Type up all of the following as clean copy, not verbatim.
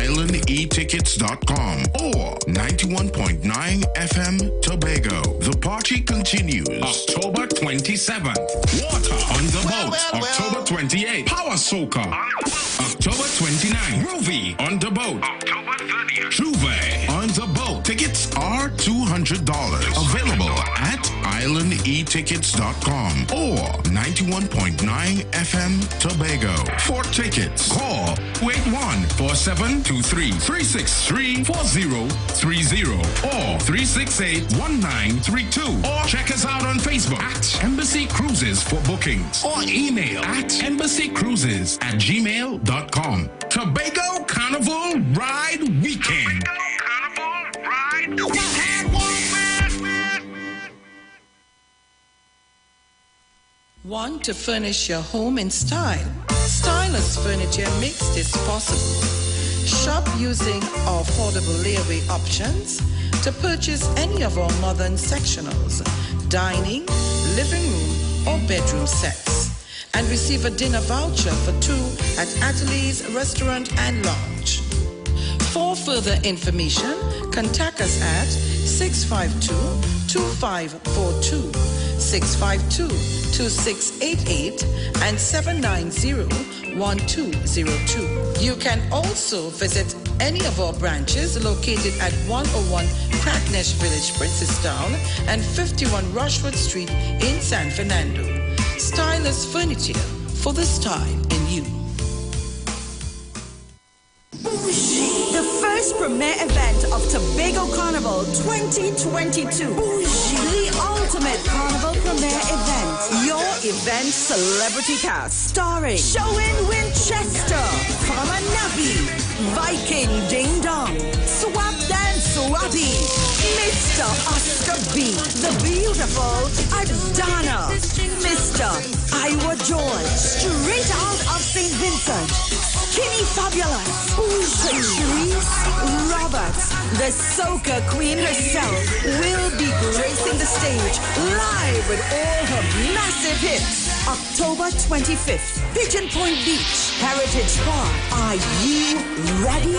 islandetickets.com or 91.9 FM Tobago. The party continues. October 27th. Water on the boat. October 28th. Power Soca. October 29th. Groovy on the boat. October 30th. Juve on the boat. Tickets are $200. Available at islandetickets.com or 91.9 FM Tobago. For tickets, call 814723-363-4030 or 368-1932 or check us out on Facebook at Embassy Cruises for bookings or email at embassycruises@gmail.com. Tobago Carnival Ride Weekend. Want to furnish your home in style? Stylus Furniture makes this possible. Shop using our affordable layaway options to purchase any of our modern sectionals, dining, living room, or bedroom sets, and receive a dinner voucher for two at Atelier's Restaurant and Lounge. For further information, contact us at 652-2542, 652-2688, and 790-1202. You can also visit any of our branches located at 101 Crackness Village, Princestown, and 51 Rushwood Street in San Fernando. Stylus Furniture, for the style in you. The first premier event of Tobago Carnival 2022. The ultimate carnival premier event. Your event celebrity cast. Starring Showin Winchester, Farmer Nabi, Viking Ding Dong, Swap Dan Swabi, Mr. Oscar B, the beautiful Adana, Mr. Iwer George, straight out of St. Vincent, Skinny Fabulous, Patrice Roberts, the soca queen herself, will be gracing the stage live with all her massive hits. October 25th, Pigeon Point Beach, Heritage Park. Are you ready?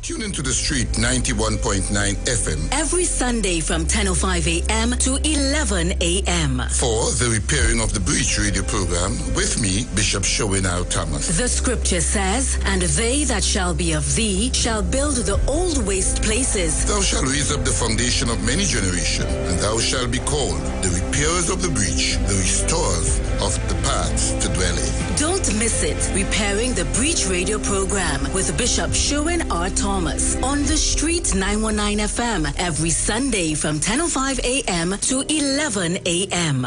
Tune into the street 91.9 FM every Sunday from 10:05 a.m. to 11 a.m. for the repairing of the Breach radio program with me, Bishop Showin Thomas. The scripture says, "And they that shall be of thee shall build the old waste places. Thou shalt raise up the foundation of many generations, and thou shalt be called the repairers of the breach, the restorers of the paths to dwell in." Don't miss it. Repairing the Breach radio program with Bishop Showin Thomas on the street 919 FM every Sunday from 10:05 a.m. to 11 a.m.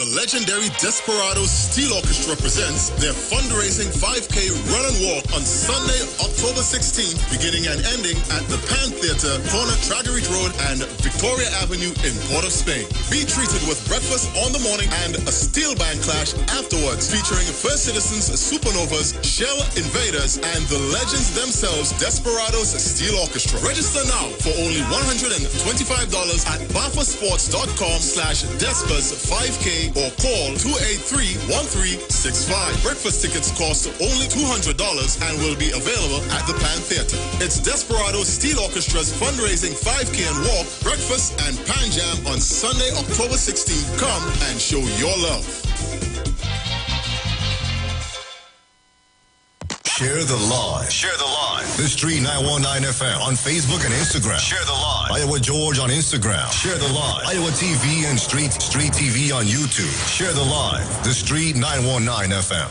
The legendary Desperados Steel Orchestra presents their fundraising 5K run and walk on Sunday, October 16th, beginning and ending at the Pan Theater, corner Tragarete Road and Victoria Avenue in Port of Spain. Be treated with breakfast on the morning and a steel band clash afterwards, featuring First Citizens Supernovas, Shell Invaders, and the legends themselves, Desperados Steel Orchestra. Register now for only $125 at bafasports.com/Despers5K or call 283-1365. Breakfast tickets cost only $200 and will be available at the Pan Theater. It's Desperados Steel Orchestra's fundraising 5K and walk, breakfast, and Pan Jam on Sunday, October 16th. Come and show your love. Share the live. Share the live. The Street 919 FM on Facebook and Instagram. Share the live. Iowa George on Instagram. Share the live. Iowa TV and Street TV on YouTube. Share the live. The Street 919 FM.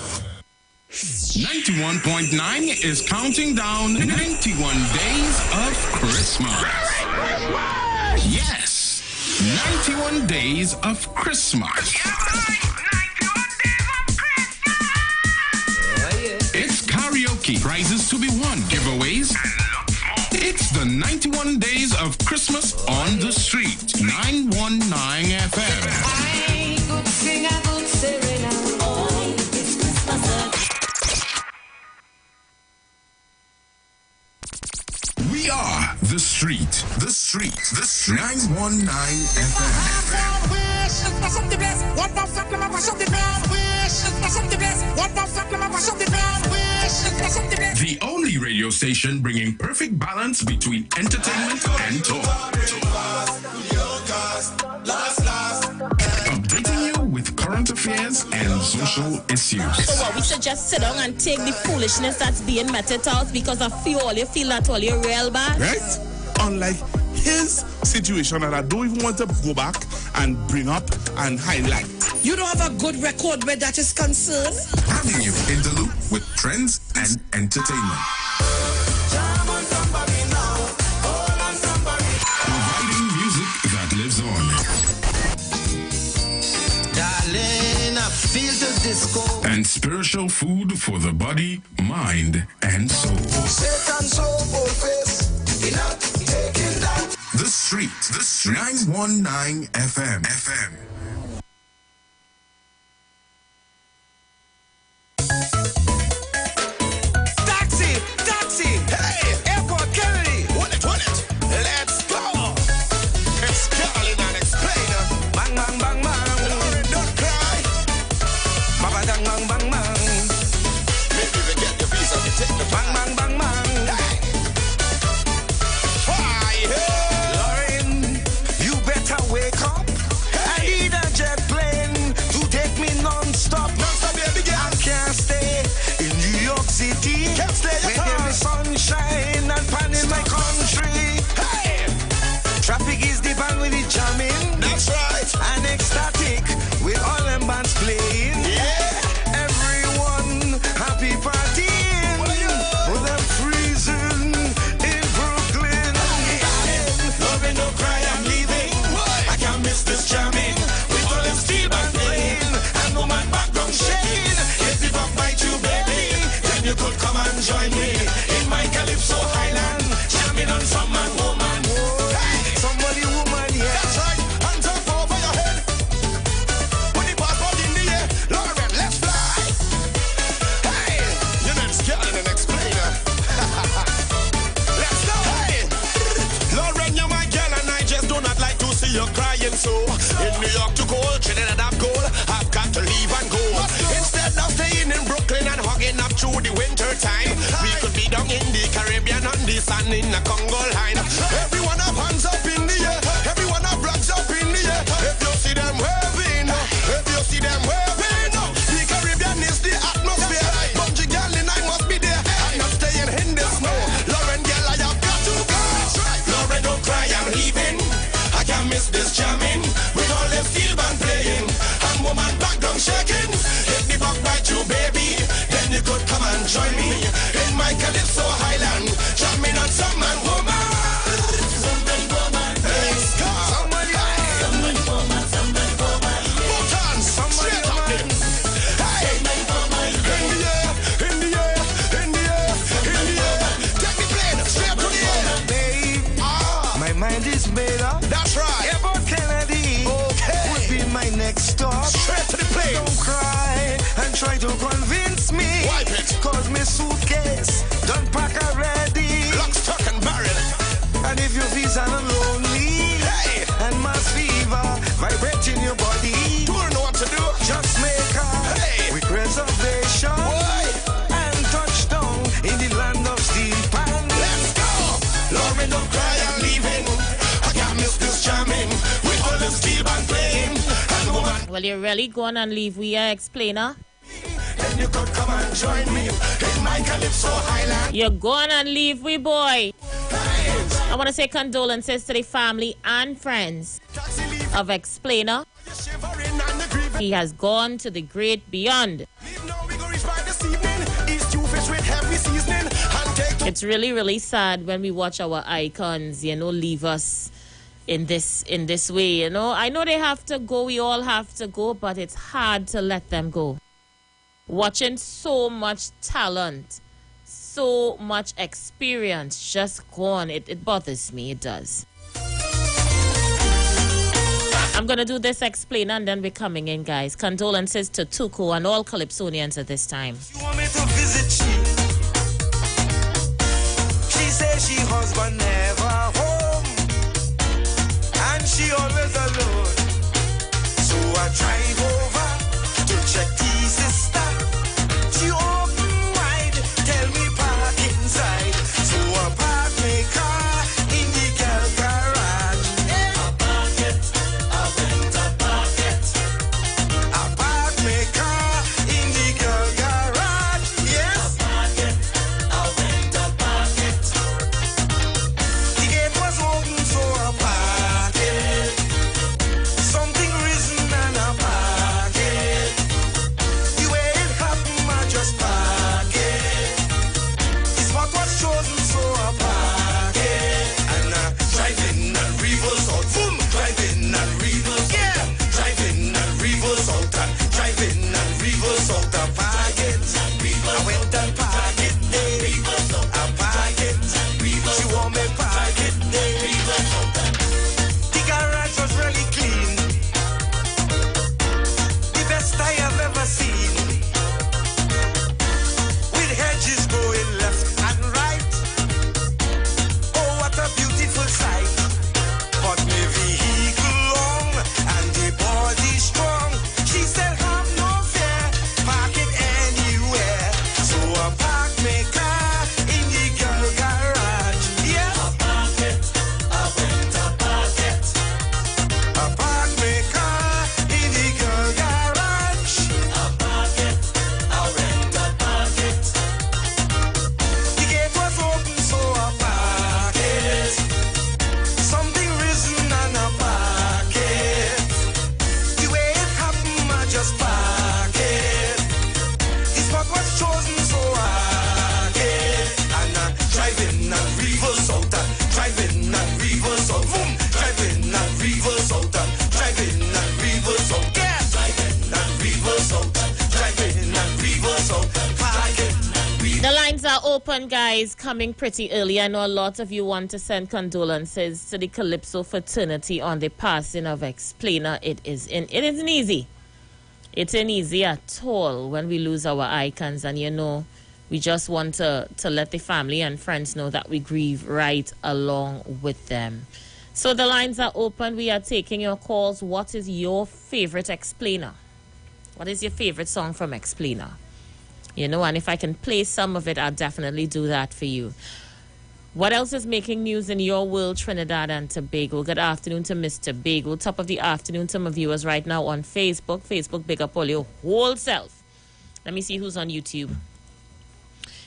91.9 is counting down 91 days of Christmas. Yes, 91 days of Christmas. It's karaoke, prizes to be won, giveaways. It's the 91 days of Christmas on the street. 919 FM. I could sing a good serenade. Oh, it's Christmas. We are the street. 919 FM. The only radio station bringing perfect balance between entertainment and talk. Updating you with current affairs and social issues. So what, we should just sit down and take the foolishness that's being meted out because of you all you feel that all you're real bad? Right? Unlike his situation that I don't even want to go back and bring up and highlight. You don't have a good record where that is concerned? Having you in the loop with trends and entertainment. Providing music that lives on. Darling, I feel the disco. And spiritual food for the body, mind, and soul. The Street 919 FM. Taxi, hey, Airport Kennedy. Run it, let's go. It's Carolyn and Explainer. Bang, bang, bang, bang. Don't cry. Baba, dang, bang, bang, bang. Maybe we get your visa, we take the bang, bang, bang, bang. Hey. Lauren, you better wake up. Hey. I need a jet plane to take me non-stop. Non-stop, baby girl. I can't stay in New York City. Can't stay where there is sunshine and pan in my country. Hey. Traffic is deep and with it jamming. That's right. And ecstatic with all them bands playing. Yeah. Everyone happy partying. With them freezing in Brooklyn. Loving no cry, I'm leaving. I can't miss this jamming. With all them steel band playing. And no man background shaking. If the fuck bite you, baby, then you could come and join me in my Calypso Highland, jamming on some man, woman. Hey, somebody, woman, yeah. That's right. Hands up over your head. Put the passport in the air. Lauren, let's fly. Hey, your name's Carolyn and Explainer. Let's go. Hey, Lauren, you're my girl, and I just do not like to see you crying. So in New York to gold, Trinidad up gold, I've got to leave and go. Instead of staying in Brooklyn and hugging up through the winter time, we could be down in the Caribbean on the sun in the Congo line. Everyone have hands up in the air, everyone have flags up in the air. If you see them waving, the Caribbean is the atmosphere. Bungee girl and I must be there. I'm not staying in the snow. Lauren, girl, I have got to go. Lauren, don't cry, I'm leaving. I can't miss this jamming with all them steel band playing and woman background shaking. If the buck bite you, baby, then you could come and join me in my Calypso Highland, jamming on some man, woman. Let's go. Somebody, both hands, straight up them. Hey, in the air. Take the plane straight to the air. Babe, my mind is made up. That's right. Airport Kennedy. Okay. Would be my next stop. Straight to the plane. Don't cry and try to convince me. Wipe it. Cause my suitcase done pack already. Lock, stock and barrel. And if your visa not lonely, hey, and mass fever vibrating your body, don't know what to do. Just make a quick reservation. And touch down in the land of steel pan. Let's go. Lauren, don't cry, I'm leaving. I can't miss this jamming with all the steel band playing. And woman, Well, you're really going and leave we a explainer. then you could come and join me in my Calypso Highland. You're going and leave we, boy. I want to say condolences to the family and friends of Explainer. He has gone to the great beyond. It's really, really sad when we watch our icons, leave us in this way, I know they have to go, we all have to go, but it's hard to let them go. Watching so much talent, so much experience just gone, it bothers me, it does. I'm going to do this explainer and then we're coming in, guys. Condolences to Tuko and all Calypsonians at this time. You want me to visit she says she husband never home and she always alone. So I drive over open, guys, coming pretty early. I know a lot of you want to send condolences to the Calypso fraternity on the passing of Explainer. It isn't easy. It ain't easy at all when we lose our icons, and we just want to let the family and friends know that we grieve right along with them. So the lines are open. We are taking your calls. What is your favorite Explainer? What is your favorite song from Explainer? And if I can play some of it, I'll definitely do that for you. What else is making news in your world, Trinidad and Tobago? Good afternoon to Mr. Tobago. Top of the afternoon to my viewers right now on Facebook. Facebook, big up all your whole self. Let me see who's on YouTube.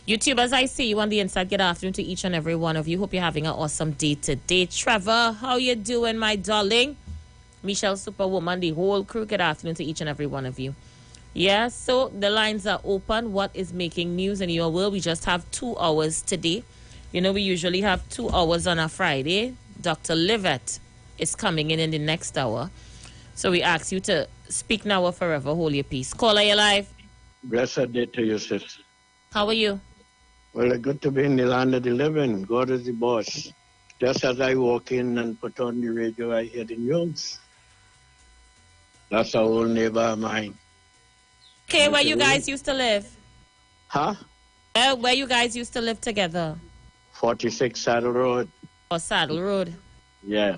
YouTube, as I see you on the inside, good afternoon to each and every one of you. Hope you're having an awesome day today. Trevor, how you doing, my darling? Michelle, Superwoman, the whole crew, good afternoon to each and every one of you. Yeah, so the lines are open. What is making news in your world? We just have 2 hours today. We usually have 2 hours on a Friday. Dr. Livett is coming in the next hour. So we ask you to speak now or forever hold your peace. Caller, you live. Blessed day to you, sis. How are you? Well, good to be in the land of the living. God is the boss. Just as I walk in and put on the radio, I hear the news. That's our old neighbor of mine. Okay, where you guys used to live? Huh? Where you guys used to live together? 46 Saddle Road. Oh, Saddle Road. Yeah.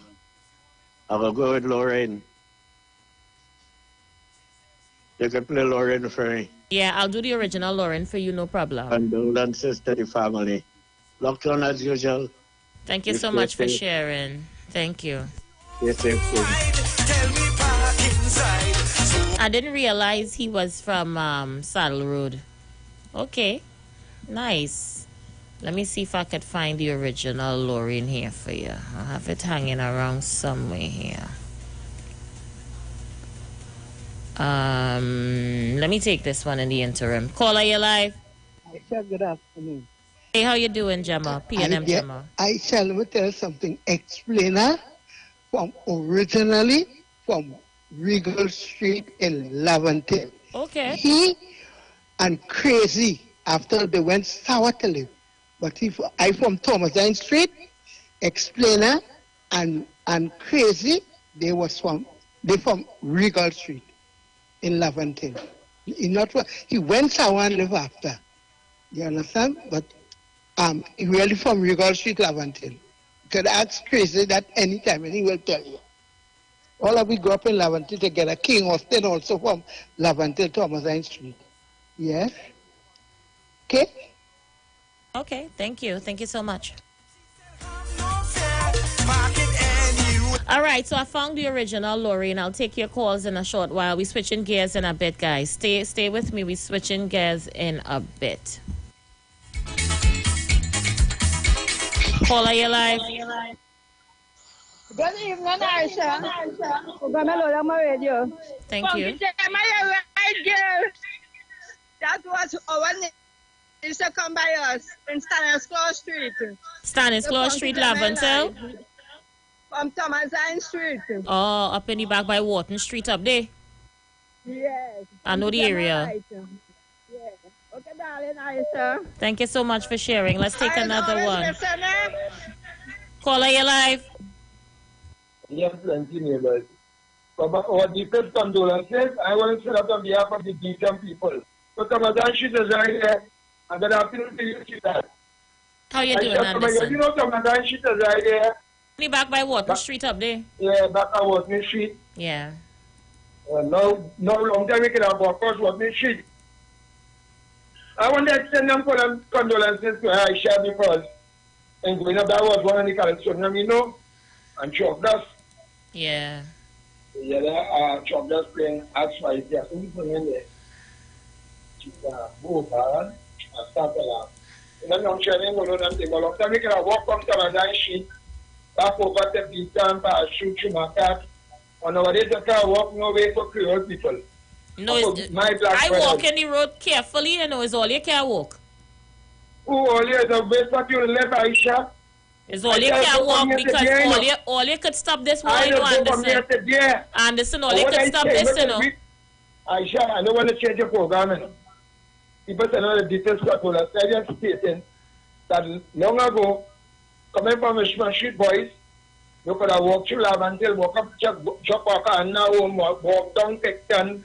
I will go with Lorraine. You can play Lorraine for me. Yeah, I'll do the original Lauren for you, no problem. Condolences to the family. Locked on as usual. Thank you so much for sharing. Thank you. Yes, I didn't realize he was from Saddle Road. Okay, nice. Let me see if I could find the original Lorraine here for you. I'll have it hanging around somewhere here. Let me take this one in the interim. Caller, you live? Aisha, good afternoon. Hey, how you doing, Gemma? P&M Gemma. Aisha, let me tell you something. Explainer originally from Regal Street in Laventille. Okay. He and Crazy, after they went sour to live. But I from Thomasine Street, Explainer and Crazy, they from Regal Street in Laventille. He went sour and live after. You understand? But he really from Regal Street, Laventille. You could ask Crazy that anytime and he will tell you. All of we grew up in Laventille together. King Austin also from Laventille, Thomasine Street. Yes? Okay? Okay, thank you. Thank you so much. All right, so I found the original Lorraine. I'll take your calls in a short while. We're switching gears in a bit, guys. Stay with me. We're switching gears in a bit. Caller, you live? Good evening, Aisha. We're going to load up my radio. Thank you. That was our name. Used to come by us in Stanislaus Street. Stanislaus Street, Laventille? From Thomasine Street. Oh, up in the back by Wharton Street up there? Yes. I know the area. Right. Yeah. Okay, darling, Aisha. Thank you so much for sharing. Let's take another one. Caller, you live? Yes, plenty neighbors. But our deepest condolences, I want to set up on behalf of the Deacon people. So Thomasine Street is right there. And good afternoon to you, Chita. How you doing, Anderson? You know Thomasine Street is right there. Me back by Wharton Street up there? Yeah, back by Wharton Street. Yeah. No long time we can have across Wharton Street. I want to extend them for them condolences to Aisha because in going up that was one of the California, and Chalk Dust. Yeah. Yeah, Chalk Dust playing as far as they are in there. Both are and start a lot. And then I'm sharing one of them things. Long time we can walk from Thomasine Street back over to Peter and shoot through my car. On our day to car walk no way for Creole people. No, I walk in the road carefully, it's all you can walk. Who all you the best that you left, Aisha? It's all you can walk because all you could stop this one, Anderson. Anderson, all you could stop this, Aisha, I don't want to change your program. People say no the details control. I just stating that long ago, coming from a street boys, you could have walked through lab until walk up, jump walk and now walk down, take turn.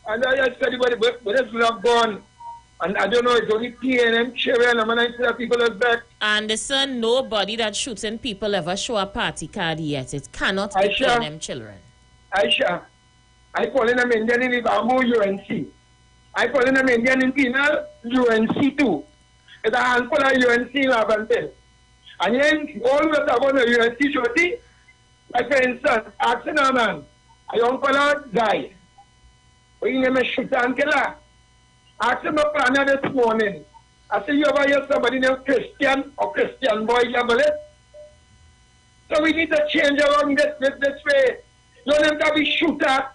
And I said, but it's not gone. And I don't know, it's only PNM children, and when I see that people are back. Anderson, nobody that shooting people ever show a party card yet. It cannot be PNM children. Aisha, I call in them Indian in Bamboo UNC. I call in them Indian in Penal UNC too. It's a handful of UNC in Labantel. And then all of us are going to UNC shorty. Like for instance, asking a man, a young fellow guy. We name a shooter and killer. Ask him up this morning. I say, you ever hear somebody named Christian or Christian boy, Yabelet? So we need to change around this way. You don't have to be shooter.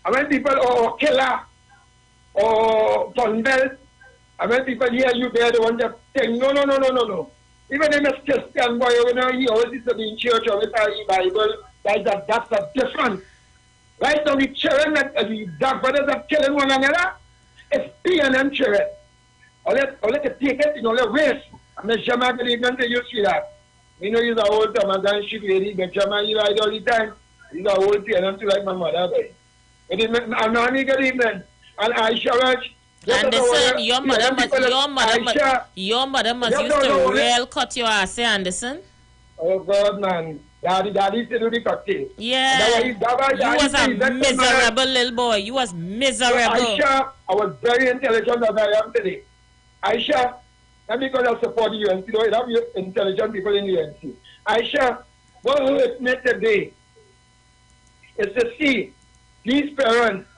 And when people, or killer, or gun belt, and when people hear you there, they want to think, no. Even if it's Christian boy, you know, he always used to be in church or with the Bible, that's a difference. Right now, the children, the dark brothers are killing one another. It's PNM children. Or let take it, let race. And the Jama believe until you see that. You know, he's a old time, and then she lady, but Jama, you ride all the time. He's a old PNM too, like my mother. But I'm not good evening. And Aisha Raj. Anderson, your mother must used to real cut your ass, Anderson. Oh, God, man. Daddy used to do the cocktail. Yeah. You was a miserable little boy. You was miserable. Aisha, I was very intelligent as I am today. Aisha, not because I support the UNC, though, I have intelligent people in the UNC. Aisha, what hurt me today is to see these parents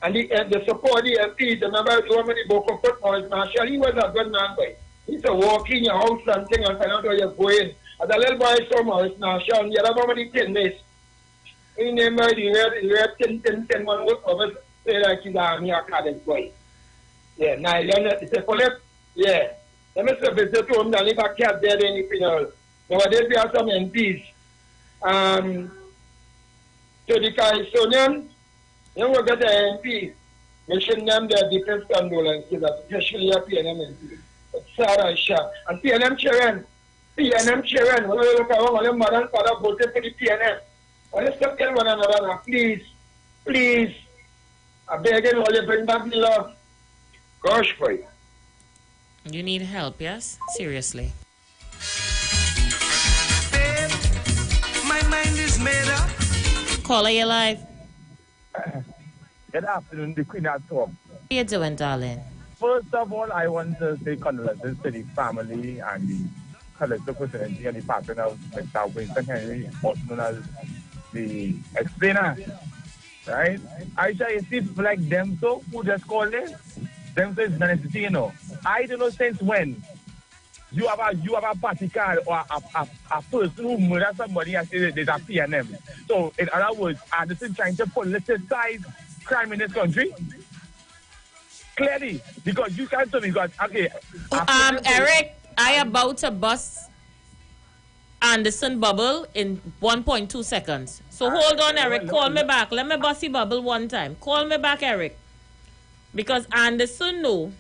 and the support the MPs, the member of the woman, the Boko Football Marshall, he was a good man, boy. He used to walk in your house and thing and find out where you're going. As a little boy, so Morris Marshall, and the other woman, the 10 days. He named her the red 10 one work of us, say like he's an academic boy. Yeah, now I learned it's a collect. Yeah. Let me say, visit to him, and leave a cat there in the funeral. Nowadays, we have some MPs. So the Carisonian, you will get the MP, we should name their defense condolences, especially a PNM MP. Sarah Shah. And PNM children, when we look around, all them mother and father voted for the PNM. Let's stop telling one another now, please. I beg you, all you bring back the love. Gosh, boy. You need help, yes? Seriously. Babe, my mind is made up. Caller, you live. Good afternoon, the Queen at Talk. How you doing, darling? First of all, I want to say condolences to the family and the collective fraternity and the partner of Mr. Winston Henry, also known as the explainer. Right? Aisha, you see, like them, so who just called it? Them so it's necessity, you know. I don't know since when you have a party card or a person who murder somebody and say there's a PNM. So, in other words, Anderson trying to politicize crime in this country? Clearly, because you can't tell me, because, okay. Eric, I about to bust Anderson bubble in 1.2 seconds. So hold on, Eric. Call me back. Let me bust the bubble one time. Call me back, Eric. Because Anderson know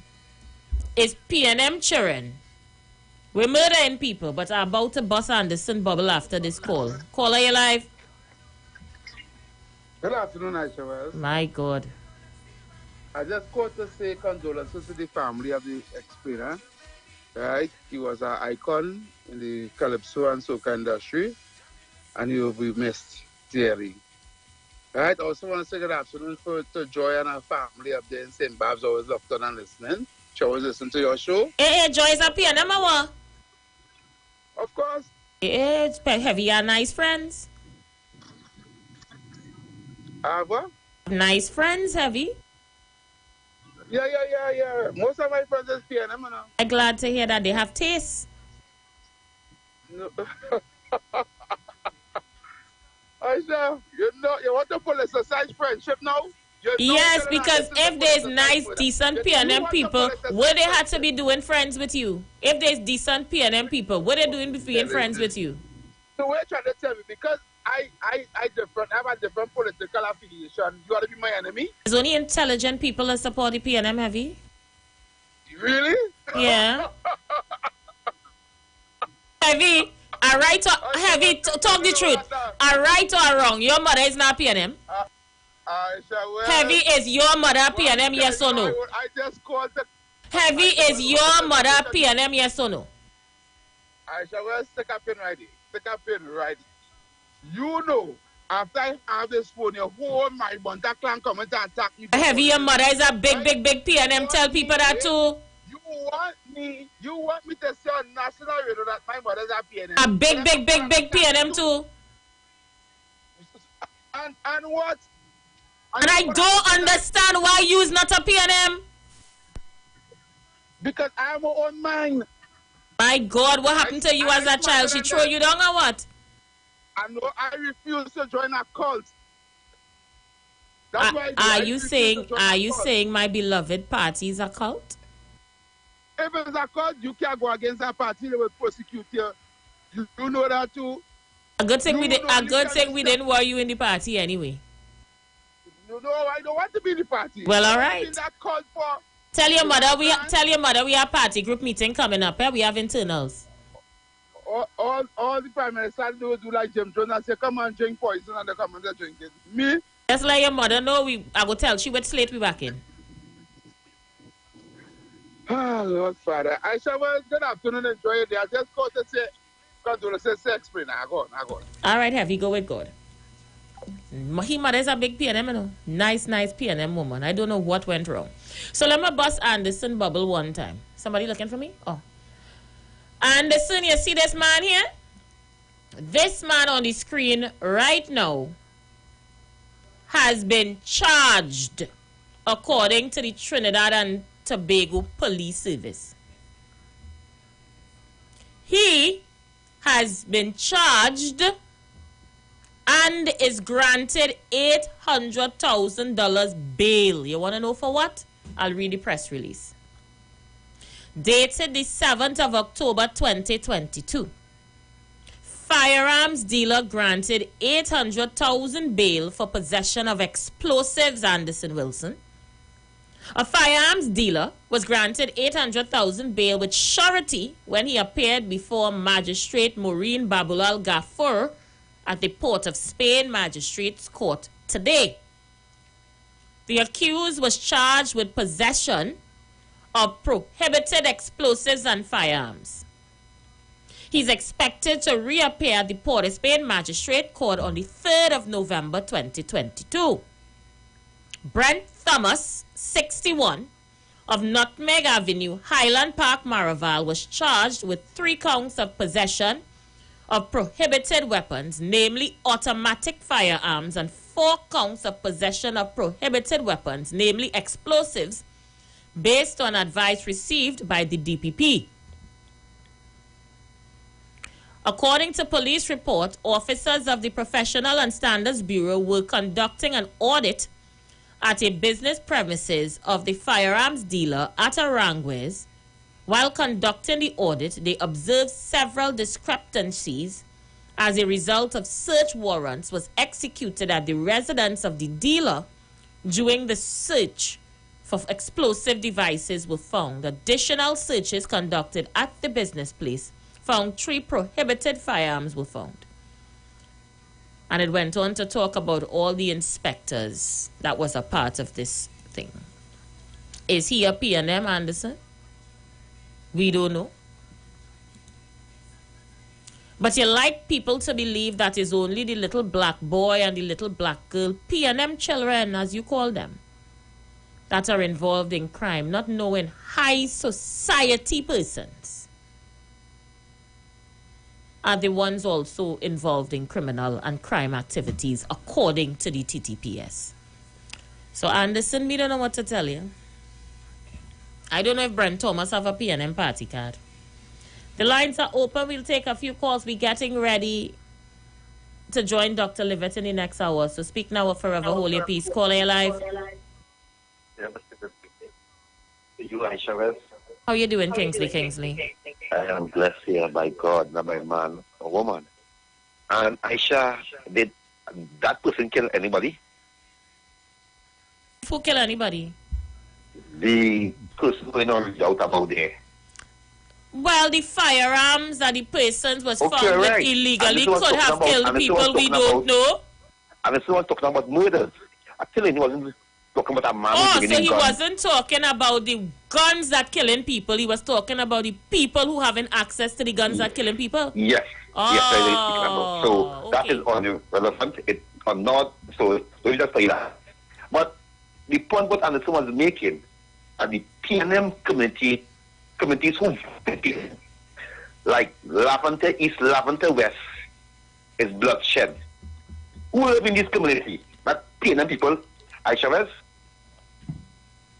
is PNM children. We're murdering people, but I'm about to bust Anderson bubble after this call. Caller, you live? Good afternoon, Aisha Wells. My God. I just called to say condolences to the family of the explainer. Right? He was an icon in the calypso and soca industry, and he will be missed dearly. Right? I also want to say good afternoon to Joy and her family up there in St. Babs, always locked on and listening. She always listen to your show. Hey, Joy is up here, number one. Of course. It's heavy and nice friends. What? Nice friends, heavy. Yeah. Most of my friends is PNM now. I'm glad to hear that they have taste. No. Aisha, you want to politicize friendship now? Yes, because if there's nice, decent PNM people, would they have to be doing friends with you? If there's decent PNM people, what are they doing being friends with you? So what you're trying to tell me, because I have a different political affiliation, you want to be my enemy? There's only intelligent people that support the PNM, heavy. Really? Yeah. Heavy, a right or heavy, talk the truth. A right or a wrong? Your mother is not PNM? Heavy, is your mother PNM, yes or no? I just called the... Heavy, is your mother PNM, yes or no? I shall well stick up in ready. Stick up in ready. You know, after I have this phone, your whole my Bonta clan come and attack me. Heavy, your mother is a big PNM. Tell people that too. You want me to say on national radio that my mother is a PNM? A big PNM too. And what? And I don't understand why you is not a PNM. Because I have my own mind. My God, what happened to you as a child? She threw you down or what? I know I refuse to join a cult. That's why are you saying my beloved party is a cult? If it's a cult, you can't go against a party, they will prosecute you. You know that too. A good thing we didn't want you in the party anyway. No, I don't want to be in the party. Well, all right. Tell your mother we have party group meeting coming up. We have internals. All the prime minister do like Jim Jones and say, come on, drink poison, and they come and they drink it. Me? Just let your mother know I will tell she with slate we back in. Ah, Lord Father. I shall well good afternoon, enjoy it. I just called to say, condolences, say explain. I go. All right, Heavy, go with God. He mother is a big PNM, you know. Nice PNM woman. I don't know what went wrong. So let me bust Anderson bubble one time. Somebody looking for me? Oh. Anderson, you see this man here? This man on the screen right now has been charged according to the Trinidad and Tobago Police Service. He has been charged and is granted $800,000 bail. You want to know for what? I'll read the press release. Dated the 7th of October 2022. Firearms dealer granted $800,000 bail for possession of explosives, Anderson Wilson. A firearms dealer was granted $800,000 bail with surety when he appeared before Magistrate Maureen Babulal Gafur at the Port of Spain Magistrates Court today. The accused was charged with possession of prohibited explosives and firearms. He's expected to reappear at the Port of Spain Magistrate Court on the 3rd of November 2022. Brent Thomas, 61, of Nutmeg Avenue, Highland Park, Maraval, was charged with 3 counts of possession of prohibited weapons, namely automatic firearms, and 4 counts of possession of prohibited weapons, namely explosives, based on advice received by the DPP. According to police report, officers of the Professional and Standards Bureau were conducting an audit at a business premises of the firearms dealer at Arangwes. While conducting the audit, they observed several discrepancies. As a result of search warrants was executed at the residence of the dealer. During the search for explosive devices were found. Additional searches conducted at the business place found 3 prohibited firearms were found. And it went on to talk about all the inspectors that was a part of this thing. Is he a PNM, Anderson? We don't know. But you like people to believe that is only the little black boy and the little black girl, PNM children, as you call them, that are involved in crime, not knowing high society persons are the ones also involved in criminal and crime activities, according to the TTPS. So, Anderson, we don't know what to tell you. I don't know if Brent Thomas have a PNM party card. The lines are open. We'll take a few calls. We're getting ready to join Dr. Livett in the next hour. So speak now or forever hold your peace. Call your live. You, Aisha West. How you doing, Kingsley? I am blessed here by God, not by man or woman. And Aisha, did that person kill anybody? Who kill anybody? The person going on out about there. Well, the firearms that the persons was found with right. illegally could have killed people we don't know. And this was talking about murders. Actually, he wasn't talking about a man. Oh, so he wasn't talking about the guns that killing people. He was talking about the people who having access to the guns that killing people. Yes. Oh, yes, I was speaking about. So that is irrelevant. It's not. So we just say that. But the point what Anderson was making, and the PNM communities who voted, like Lavender East, Lavender West, is bloodshed. Who live in this community? Not PNM people, Chavez.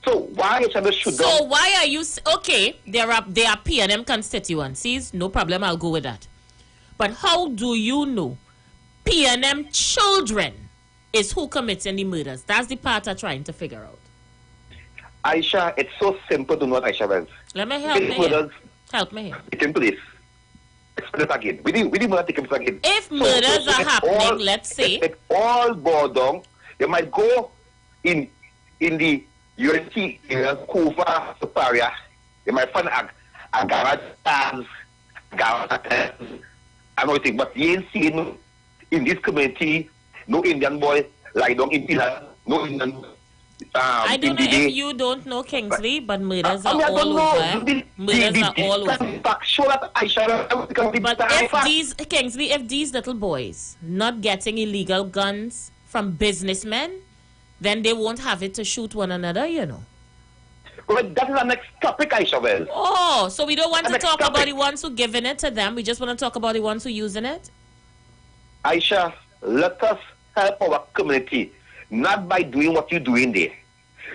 So why Chavez should So why are you okay? There are PNM constituencies, no problem. I'll go with that. But how do you know PNM children is who committing the murders? That's the part I'm trying to figure out. Aisha, it's so simple to know, Aisha. Let me help me here. Help me here. It's in place. Explain it again. We didn't want to take it again. If murders are happening, let's say. It all boiled down. You might go in the UNC area, Kuva, Superior. You might find a garage and everything. But you ain't seen in this community no Indian boy lie down in Pila, no Indian. I don't know if you don't know Kingsley, but murders are all over. Murders are all over. But if these little boys not getting illegal guns from businessmen, then they won't have it to shoot one another, you know. But that is the next topic, Aisha. Oh, so we don't want to talk about the ones who giving it to them. We just want to talk about the ones who using it? Aisha, let us help our community. Not by doing what you're doing there.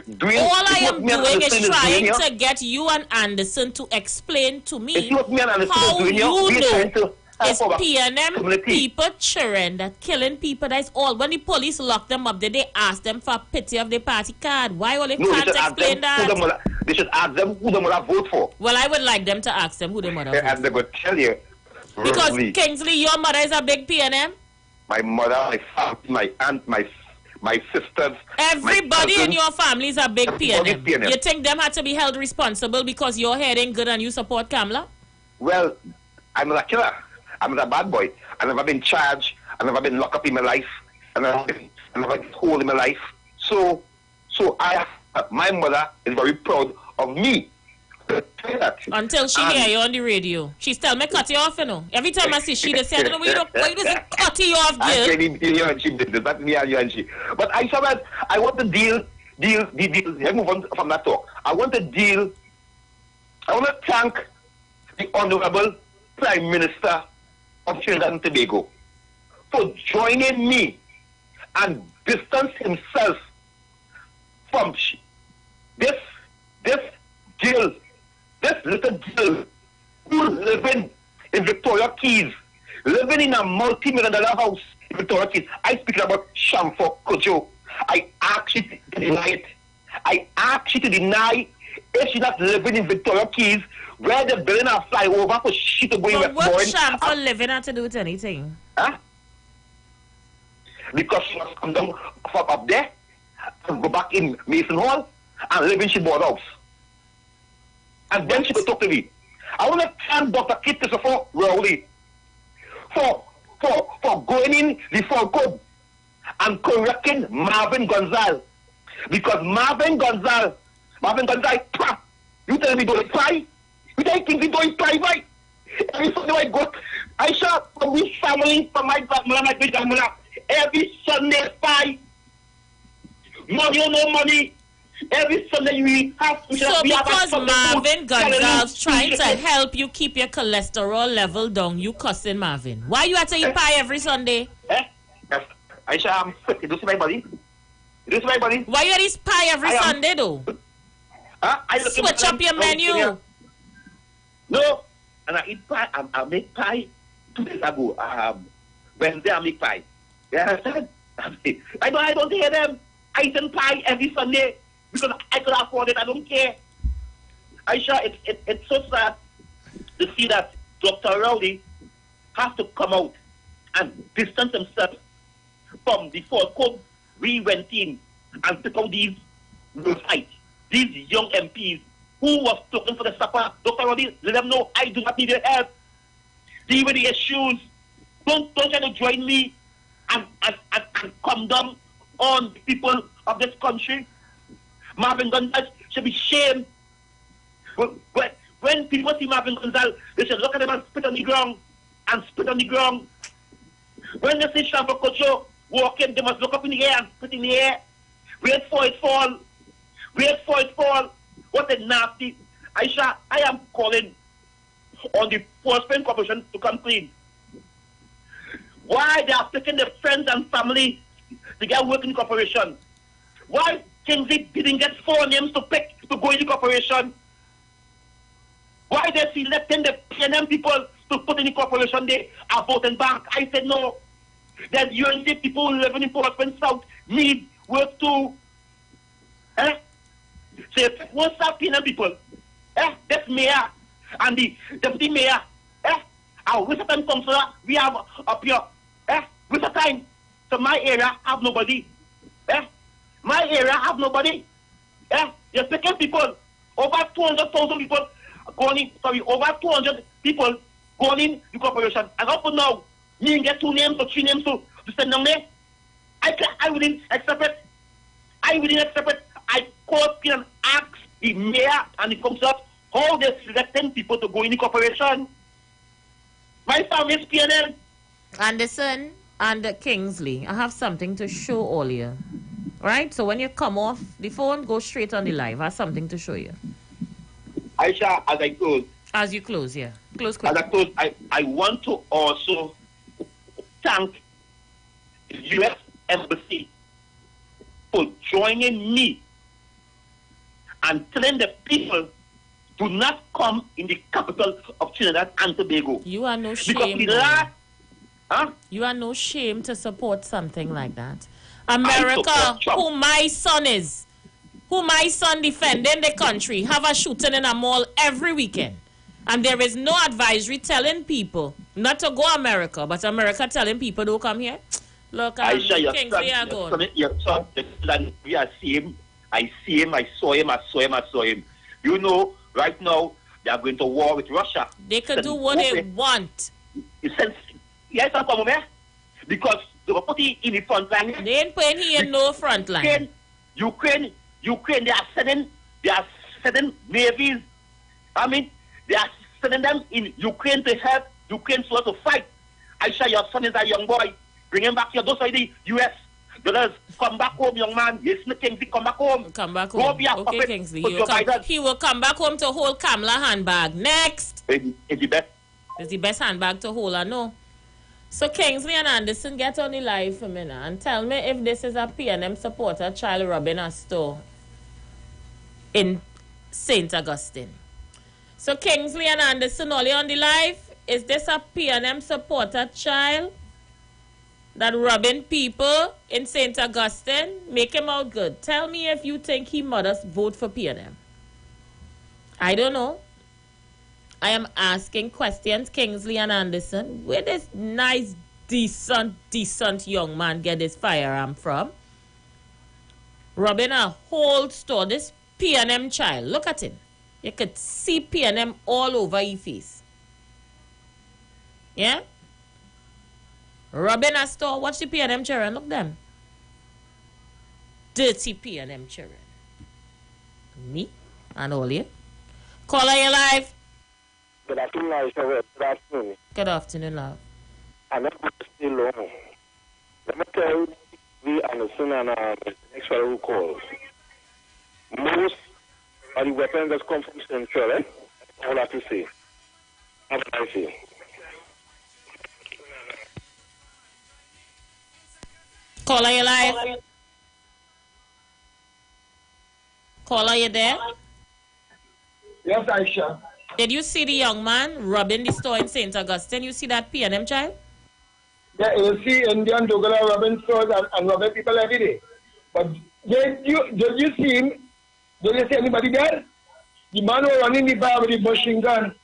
All I am doing is trying to get you and Anderson to explain to me how you know it's PNM people children that killing people. That is all. When the police lock them up, did they ask them for a pity of their party card? Why all they can't explain that? They should ask them who they want to vote for. Well, I would like them to ask them who they want to vote for. And they would tell you. Because Kingsley, your mother is a big PNM. My mother, my father, my aunt, my sisters. Everybody in your family is a big PNM. You think them had to be held responsible because your head ain't good and you support Kamala? Well, I'm not a killer. I'm not a bad boy. I've never been charged. I've never been locked up in my life. I've never been hold in my life. So my mother is very proud of me. Until she hear you on the radio. She's tell me cut you off, you know. Every time I see she, they say, I don't know why you doesn't cut you off, girl. But I want to deal. Let's move on from that talk. I want to thank the Honorable Prime Minister of Trinidad and Tobago for joining me and distance himself from this girl. This little girl who living in Victoria Keys, living in a multi-million-dollar house in Victoria Keys. I speak about Shamfo Kojo. I ask you to deny it. I ask you to deny if she's not living in Victoria Keys, where they're building a flyover for she to go in West What Shamfo living had to do with anything? Huh? Because she must come down from up there and go back in Mason Hall and live in she board house. And then she could talk to me. I want to thank Dr. Kit Christopher Rowley for going in before good and correcting Marvin Gonzalez. Because Marvin Gonzalez, you tell me don't cry? You tell me don't cry, right? Every Sunday I go, I shot from this family, from my grandmother, my big grandmother, every Sunday 5. Money or no money. Every Sunday we have to. So because Marvin Gonzalez trying to help you keep your cholesterol level down, you cussing Marvin. Why you have to eat pie every Sunday? Aisha, I'm fit. You do see my body? Why you eat pie every Sunday though? Switch up your menu. No, and I eat pie. I make pie 2 days ago. Wednesday I make pie. You understand? I don't hear them. I eat pie every Sunday. Because I could afford it, I don't care. Aisha, it's so sad to see that Dr. Rowley has to come out and distance himself from the code we went in and took out these fights. These young MPs who was looking for the supper. Dr. Roddy, let them know I do not need your help. Deal with the issues. Don't try to join me and come down on the people of this country. Marvin Gonzalez should be shamed. When people see Marvin Gonzalez, they should look at him and spit on the ground. When they see Shambo Kocho walking, they must look up in the air and spit in the air. Wait for it fall. What a nasty. Aisha, I am calling on the Force-Spring Corporation to come clean. Why they are picking their friends and family to get work in the corporation? Why Kingsley didn't get 4 names to pick to go in the corporation? Why they selecting the PNM people to put in the corporation? They are voting back. I said no. That UNC people living in Portland South need work too. So if one start PNM people, this mayor and the deputy mayor, our Wisconsin councillor we have up here, Wisconsin. So my area have nobody. My area have nobody. You're picking people. Over 200,000 people going in, over 200 people going in the corporation. And up to now, you get 2 names or 3 names to send down there. I wouldn't accept it. I called and asked the mayor and the council how they're selecting people to go in the corporation. My family is PNL. Anderson and Kingsley, I have something to show all you. Right? So when you come off the phone, go straight on the live. I have something to show you. Aisha, as I close. As you close, yeah. Close quick. As I close, I want to also thank the U.S. Embassy for joining me and telling the people do not come in the capital of Trinidad and Tobago. You are no shame. You are no shame to support something like that. America, who my son defending the country, have a shooting in a mall every weekend. And there is no advisory telling people not to go America, but America telling people don't come here. Look, Kingsley are gone. Your son, we are see him. I see him, I saw him. You know, right now, they are going to war with Russia. They can do what they want. Yes, I'm coming here. Because they were putting in the front line. They ain't putting here in no front line. Ukraine, they are sending navies. I mean, they are sending them in Ukraine to help Ukraine so to fight. Aisha, your son is a young boy. Bring him back here. Those are the U.S. dollars. Come back home, young man. Yes, Kingsley, come back home. Come back home. Okay, Kingsley. He will come back home to hold Kamala handbag. Next. It's the best. It's the best handbag to hold, I know. So Kingsley and Anderson, get on the live for me now and tell me if this is a PNM supporter child robbing a store in St. Augustine. So Kingsley and Anderson, all you on the live, is this a PNM supporter child that robbing people in St. Augustine? Make him out good. Tell me if you think he must vote for PNM. I don't know. I am asking questions, Kingsley and Anderson. Where this nice, decent young man get this firearm from? Robbing a whole store. This PNM child. Look at him. You could see PNM all over his face. Yeah? Robbing a store. Watch the PNM children. Look them. Dirty PNM children. Me and all you. Caller, you live. Good afternoon, Aisha. Good afternoon. Good afternoon, love. I'm not going to stay long. Let me tell you, we Anderson and the next fellow who calls. Most of the weapons that come from Central, That's all I have to say. Have a nice day. Caller, you live. Caller, you there? Yes, Aisha. Did you see the young man robbing the store in St. Augustine? You see that PNM child? Yeah, you see Indian Dogala robbing stores and robbing people every day. But did you see him? Did you see anybody there? The man was running the bar with the machine gun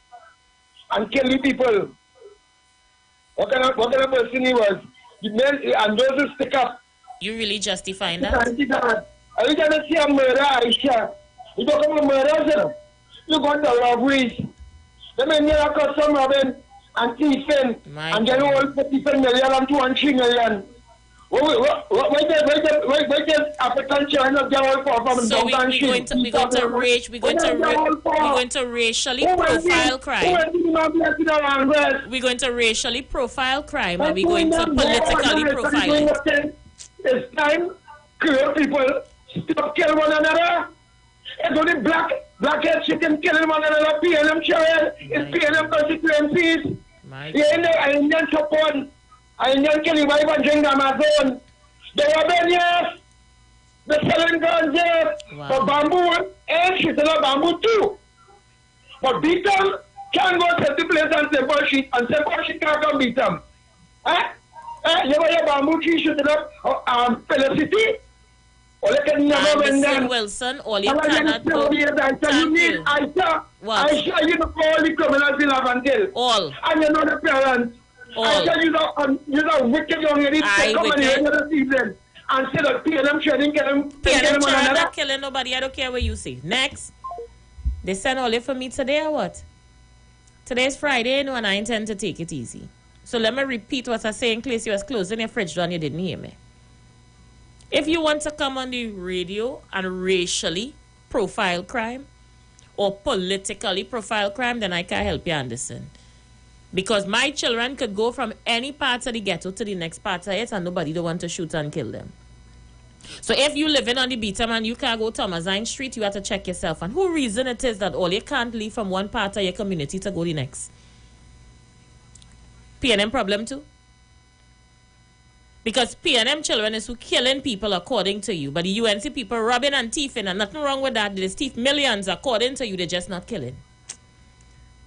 and killing people. What kind of person he was? The men and those who stick up. You really justifying that? Are you going to see a murder, Aisha? You don't come a murder, sir? you got the robberies. They may never custom robbing and thieving and then all 50 million and 2 and 3 million. Why did African China get all for from So we're going to racially profile crime. We're going to racially profile crime, or we're going to politically profile it. It's time Creole people stop killing one another. It's only blackhead chicken killing one another. PNM child is PNM constituencies. I Indian support. I Indian killing wife and drink Amazon. They were rebellious. They're selling guns there for bamboo and shit and bamboo too. But beat them can't go to the place and say bullshit and say bullshit can't come beat them. You know your bamboo tree shooting up Felicity? Anderson Wilson, all you cannot do. You need Aisha. Aisha, you know all the criminals in Lavandale. All. And you know the parents. All. Aisha, you're a wicked young lady. Come and hear the season. And say that PNM trading killing. PNM trading not killing nobody. I don't care what you say. Next. They sent all it for me today or what? Today's Friday, and I intend to take it easy. So let me repeat what I say in case you was closing your fridge door and you didn't hear me. If you want to come on the radio and racially profile crime or politically profile crime, then I can't help you, Anderson. Because my children could go from any part of the ghetto to the next part of it and nobody don't want to shoot and kill them. So if you living on the Beatam and you can't go Thomasine Street, you have to check yourself. And who reason it is that all you can't leave from one part of your community to go the next? PNM problem too? Because PNM children is who killing people according to you. But the UNC people robbing and thieving, and nothing wrong with that. They thief millions according to you. They're just not killing.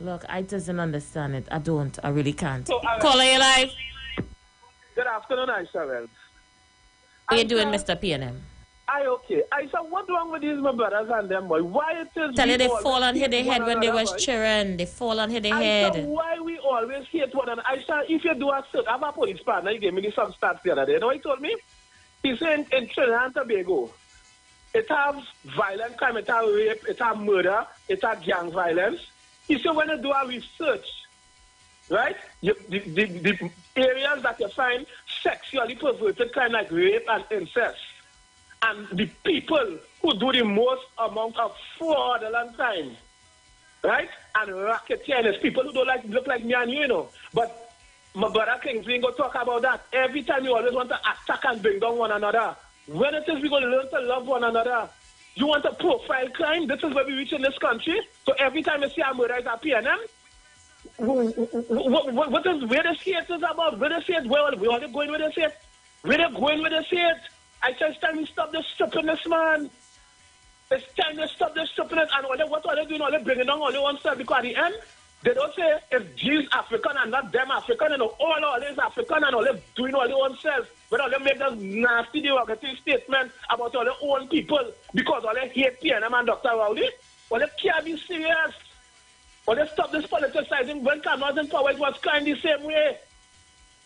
Look, I doesn't understand it. I don't. I really can't. So, Caller, you live? Good afternoon, Aisha. How you doing, Mr. PNM? Okay. Aisha, what's wrong with these my brothers and them, boy? Why it is tell you they fall on hit their head when they was children. They fall on hit their head. Why we always hate one another? Aisha, if you do a search, I have a police partner, he gave me some stats the other day. You know what he told me? He said in Trinidad and Tobago, it has violent crime, it has rape, it has murder, it has gang violence. He said when you do a research, right, the areas that you find sexually perverted crime like rape and incest, and the people who do the most amount of fraudulent crime, right? And racketeering is people who don't look like me and you know. But my brother Kingsley ain't going to talk about that. Every time you always want to attack and bring down one another. When it is we're going to learn to love one another. You want to profile crime? This is where we reach in this country. So every time you see a murder is a PNM, where the state is about? Where the state? Where are they going with the state? Where they going with the state? I said, it's time to stop this stupidness, man. It's time to stop this stupidness. And what are they doing? All they bringing down all they want to, because at the end, they don't say if G's African and not them African, and all is African and all they doing all they want self. But all they make this nasty derogatory statement about all their own people because all they hate PNM and Dr. Rowley. All they can't be serious. All they stop this politicizing. When Khan was in power, it was kind the same way.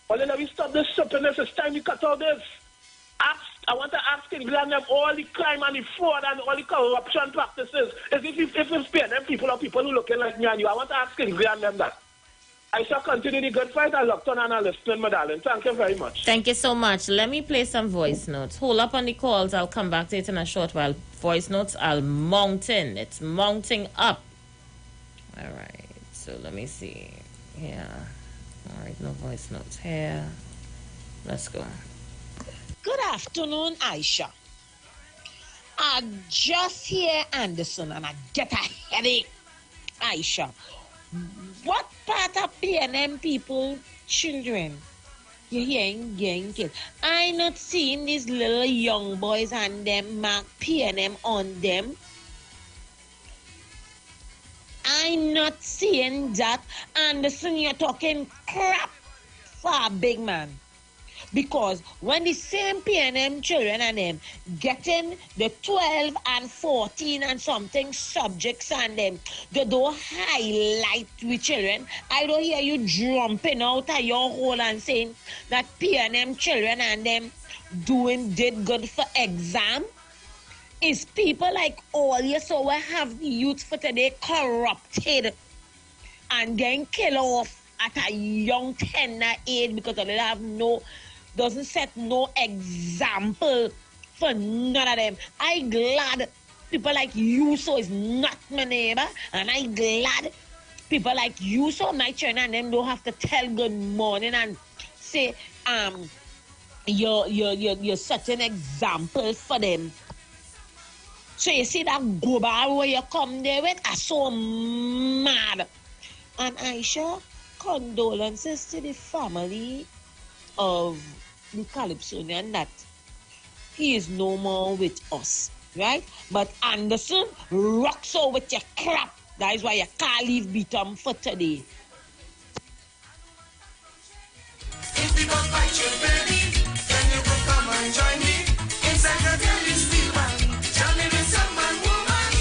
All they let me stop this stupidness. It's time we cut out this. I want to ask England of all the crime and the fraud and all the corruption practices. If it's PNM people or people who looking like me and you, I want to ask England them that. I shall continue the good fight. I'll look on and I'll listen, my darling. Thank you very much. Thank you so much. Let me play some voice notes. Hold up on the calls. I'll come back to it in a short while. Voice notes are mounting. It's mounting up. All right. So let me see. Yeah. All right. No voice notes here. Let's go. Good afternoon, Aisha. I just hear Anderson and I get a headache. Aisha, what part of PNM people, children, you hearing getting killed? I not seeing these little young boys and them mark PNM on them. I'm not seeing that. Anderson, you're talking crap for a big man. Because when the same PNM children and them getting the 12 and 14 and something subjects and them, they don't highlight with children. I don't hear you jumping out of your hole and saying that PNM children and them did good for exam. It's people like all you so we have the youth for today corrupted and getting killed off at a young tender age because they have doesn't set no example for none of them. I glad people like you so is not my neighbor, and I glad people like you so my children and them don't have to tell good morning and say you're such an example for them. So you see that go bar where you come there with are so mad. And Aisha, condolences to the family of the Calypsonian that he is no more with us, right? But Anderson rocks over with your crap. That is why you can't leave Beatum for today. If you don't fight your baby, then you could come and join me inside the girl is the man. Tell me this a man, woman.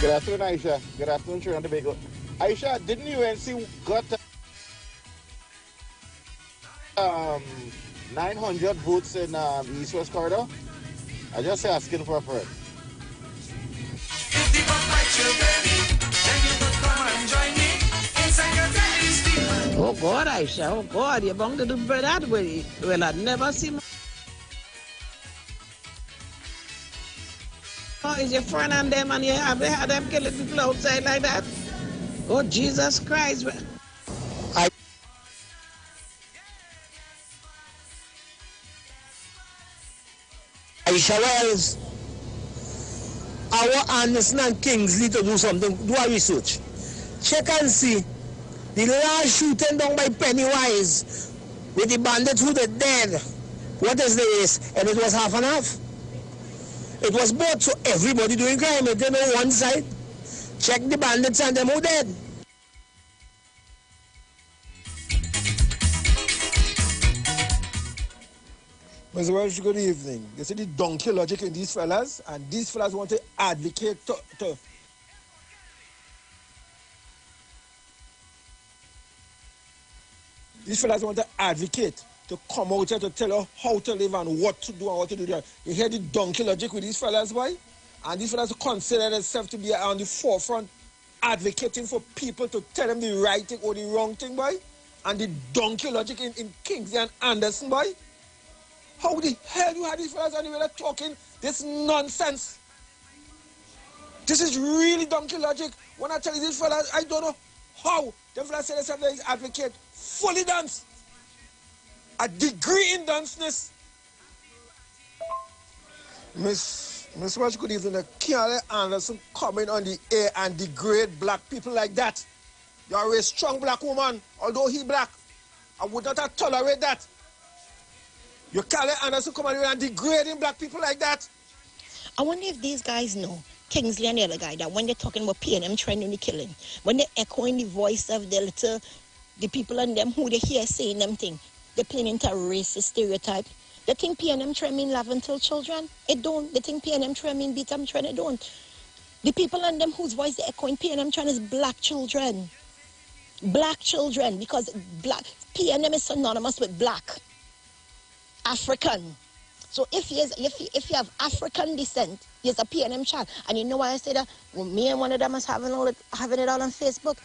Good afternoon, Aisha. Good afternoon, Trinidad and Tobago. Aisha, didn't UNC got 900 votes in the East-West corridor? I just asking for a friend. If you don't fight your baby, then you could come and join me inside the girl is the man. Oh God, Aisha, oh God, you're bound to do that way. Well, I'd never seen. Oh, is your friend and them and you have they had them killing people outside like that? Oh, Jesus Christ. Aisha Wells, our Anderson and Kingsley to do something, do a research. Check and see the last shooting down by Pennywise with the bandits who were dead. What is the race? And it was half and half. It was both, so everybody doing crime, it didn't know one side. Check the bandits and them who dead. Mr. Welsh, good evening. You see the donkey logic in these fellas, and these fellas want to advocate to these fellas want to advocate to come out here to tell us how to live and what to do and what to do there. You hear the donkey logic with these fellas, boy? And these fellas consider themselves to be on the forefront advocating for people to tell them the right thing or the wrong thing, boy? And the donkey logic in Kingsley and Anderson, boy? How the hell you had these fellas anyway talking this nonsense? This is really donkey logic. When I tell you these fellas, I don't know how. The fellas say themselves advocate fully dance. A degree in danceness. Miss Welch, good evening. Kiale Anderson coming on the air and degrade black people like that. You're a strong black woman, although he black. I would not have tolerate that. You Kiale Anderson coming on and degrading black people like that. I wonder if these guys know, Kingsley and the other guy, that when they're talking about PNM trending the killing, when they're echoing the voice of the people and them who they hear saying them thing, they're playing into a racist stereotype. They think PNM trend mean love until children. It don't. They think PNM trend mean beat them trend. It don't. The people and them whose voice they're echoing PNM trend is black children. Black children, because black PNM is synonymous with black. African. So if you have African descent, he's a PNM child. And you know why I say that? Well, me and one of them is having it all on Facebook.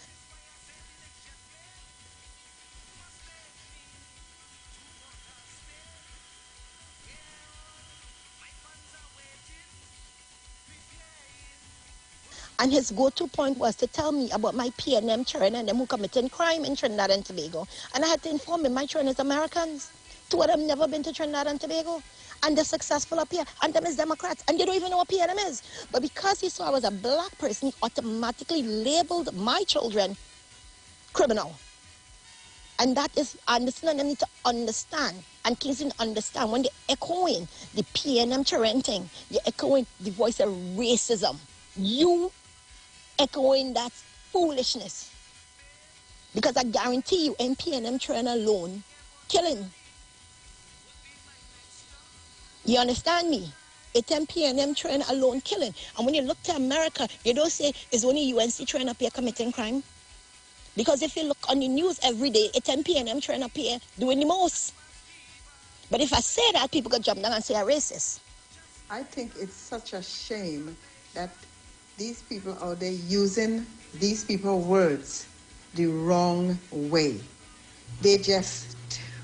And his go-to point was to tell me about my PNM children and them who committing crime in Trinidad and Tobago. And I had to inform him my children is Americans. Two of them never been to Trinidad and Tobago. And they're successful up here. And them is Democrats. And they don't even know what PNM is. But because he saw I was a black person, he automatically labeled my children criminal. And that is, Anderson and them need to understand. And Kingston understand when they're echoing the PNM children thing, you're echoing the voice of racism. You echoing that foolishness. Because I guarantee you, PNM train alone, killing. You understand me? It's PNM train alone killing. And when you look to America, you don't say, is only UNC train up here committing crime? Because if you look on the news every day, at 10 p.m. I'm trying up here doing the most. But if I say that, people could jump down and say I'm racist. I think it's such a shame that these people out there using these people's words the wrong way. They just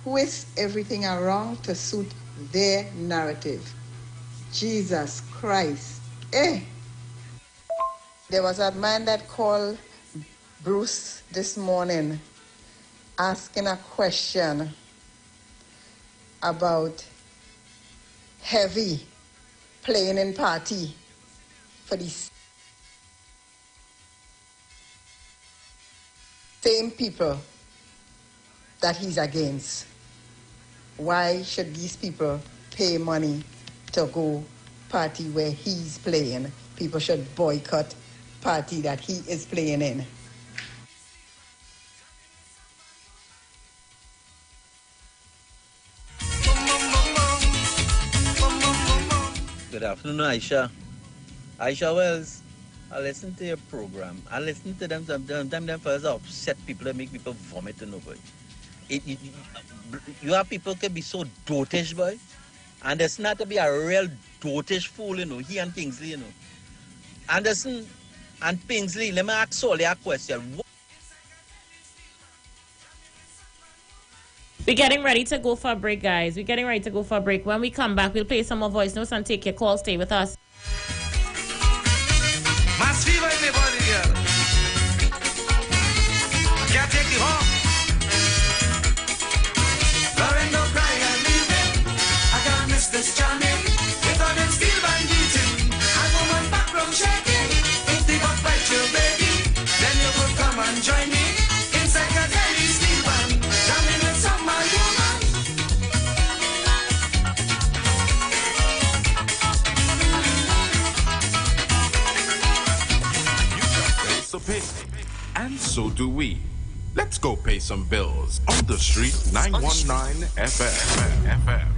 twist everything around to suit their narrative. Jesus Christ. There was a man that called Bruce this morning asking a question about heavy playing in party for the same people that he's against. Why should these people pay money to go party where he's playing? People should boycott party that he is playing in. Good afternoon, Aisha. Aisha Wells, I listen to your program. I listen to them. Sometimes them fellas upset people, that make people vomit and over. You have people can be so dotish, boy. And it's not to be a real dotish fool, he and Kingsley, Anderson and Kingsley, let me ask Solly a question. We're getting ready to go for a break, guys. We're getting ready to go for a break. When we come back, we'll play some more voice notes and take your calls. Stay with us. Mass fever in my body, girl. I can't take you home. Lauren, don't cry, I'm leaving. I can't miss this charming. With all them steel band beating. And woman background shaking. If they got bite your baby, then you could come and join me. Inside a Delhi steel band. Jamming with some my woman. So pay. And so do we. Let's go pay some bills on the street 919 FM.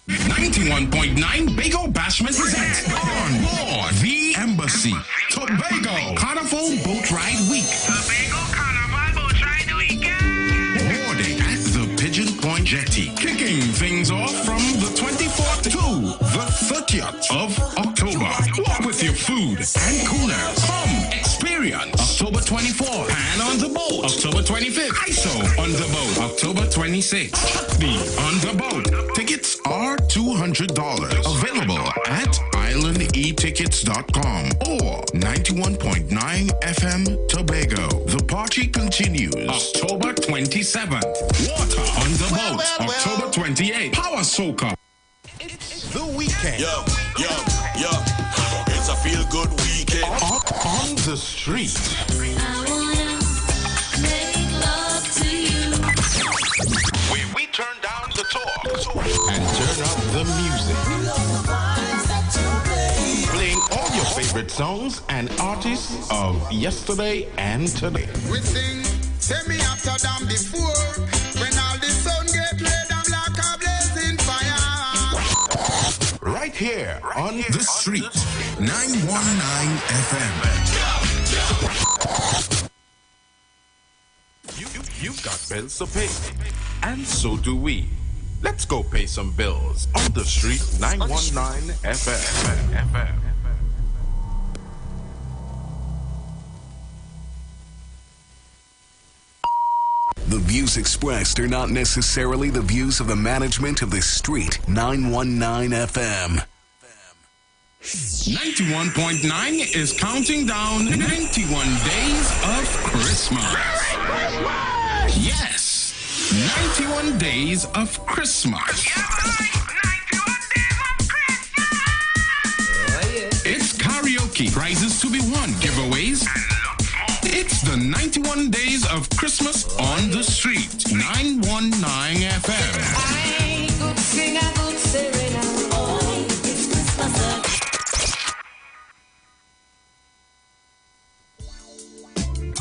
91.9 Bago Bashment presents On Board the Embassy, Tobago Carnival Boat Ride Week. Tobago Carnival Boat Ride Weekend. Boarding at the Pigeon Point Jetty. Kicking things off from the 24th to the 30th of October. Walk with your food and coolers. Come experience October 24th. Pan on the boat. October 25th. ISO on the boat. October 26th. Chutney on the boat. Tickets are $200. Available at islandetickets.com or 91.9 FM Tobago. The party continues October 27th. Water on the boat. October 28th. Power Soca. The weekend. Yo. It's a feel-good weekend. On the street. Where we turn down the talk and turn up the music. Playing all your favorite songs and artists of yesterday and today. We sing, say me after them before. When all the sun get red, I'm like a blazing fire. Right here on the street, 919 FM. You've got bills to pay, and so do we. Let's go pay some bills on the street, 919 FM. The views expressed are not necessarily the views of the management of the street, 919 FM. 91.9 is counting down 91 days of Christmas. Yes, 91 days of Christmas. It's karaoke, prizes to be won, giveaways. It's the 91 days of Christmas on the street, 919 FM. I could sing a good serenade. Oh, it's Christmas.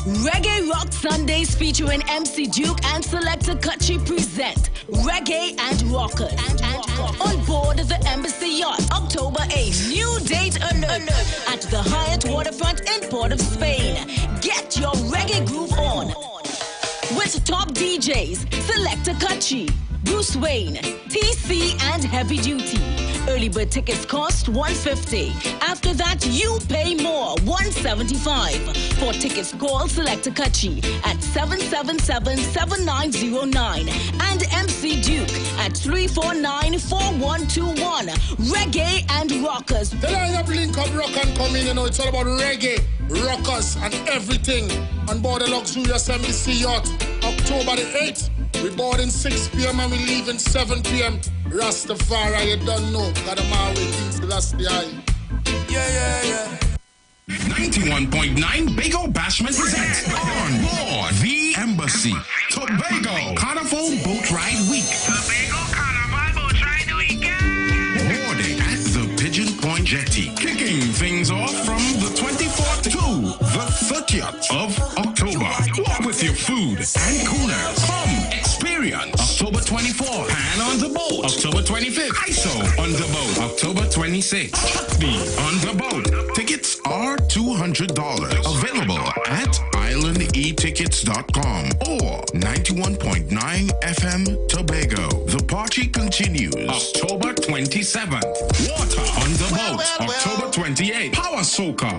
Reggae Rock Sundays featuring MC Duke and Selector Kutchi present Reggae and Rockers. On board the Embassy Yacht, October 8th. New date alert at the Hyatt Waterfront in Port of Spain. Get your reggae groove on. With top DJs, Selector Kutchi, Bruce Wayne, TC and Heavy Duty. Early bird tickets cost $150. After that, you pay more, $175. For tickets, call Selector Kutchi at 777-7909 and MC Duke at 349-4121. Reggae and Rockers. The lineup link up rock and come in, you know, it's all about reggae, rockers and everything. On board the luxurious Embassy Yacht, October the 8th. We boarding 6 p.m. and we leaving 7 p.m. Rastafari, you don't know. Got them all waiting, that's the eye. Yeah. 91.9 Bago Bashment presents On Board the Embassy Tobago Carnival Boat Ride Week. Tobago Carnival Boat Ride Weekend. Boarding at the Pigeon Point Jetty. Kicking things off from the 24th to the 30th of October. Walk with your food and coolers. Come experience October 24th. Pan on the boat. October 25th. ISO on the boat. October 26th. Chutney on the boat. Tickets are $200. Available at islandetickets.com or 91.9 FM Tobago. The party continues October 27th. Water on the boat. October 28th. Power Soca.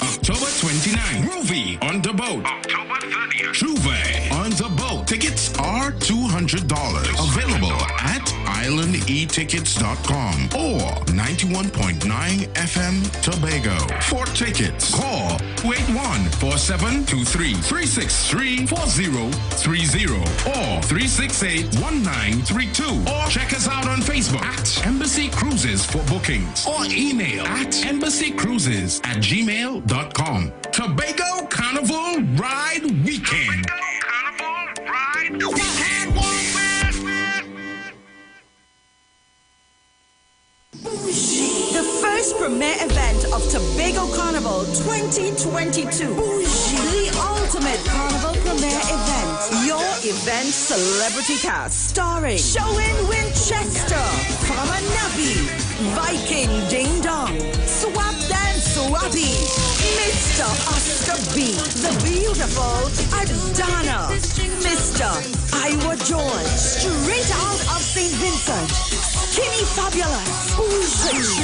October 29th. Groovy on the boat. October 30th. Juve on the boat. Tickets are $200. Available at islandetickets.com or 91.9 FM Tobago. For tickets, call 281-4723-363-4030 or 368-1932 or check us out on Facebook at Embassy Cruises for bookings or email at embassycruises@gmail.com. Tobago Carnival Ride Weekend. The first premier event of Tobago Carnival 2022. The ultimate carnival premier event. Your event celebrity cast. Starring Showin Winchester, Farmer Nabi, Viking Ding Dong, Swap Dan Swabi, Mr. Oscar B, the beautiful Adana, Mr. Iwer George, straight out of St. Vincent, Skinny Fabulous, Patrice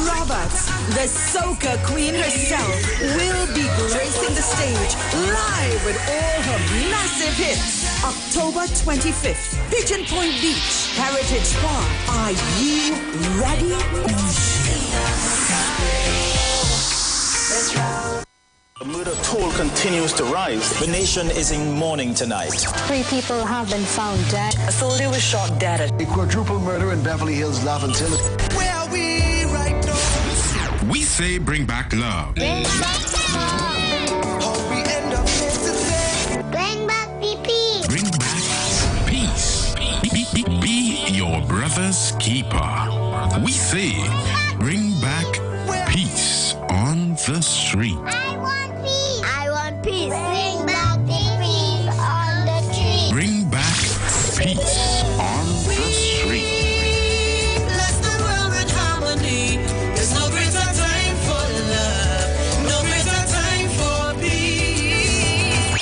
Roberts, the soca queen herself, will be gracing the stage live with all her massive hits. October 25th, Pigeon Point Beach, Heritage Park. Are you ready? The murder toll continues to rise. The nation is in mourning tonight. 3 people have been found dead. A soldier was shot dead. A quadruple murder in Beverly Hills, Laventille. Where are we right now? We say bring back love. Bring back love. How we end up here today. Bring back PP. Bring back peace. Be your brother's keeper. We say bring back peace on the street. I want peace. Bring back the peace on the street. Bring back peace on the street. Bless the world with harmony. There's no greater time for love. No greater time for peace.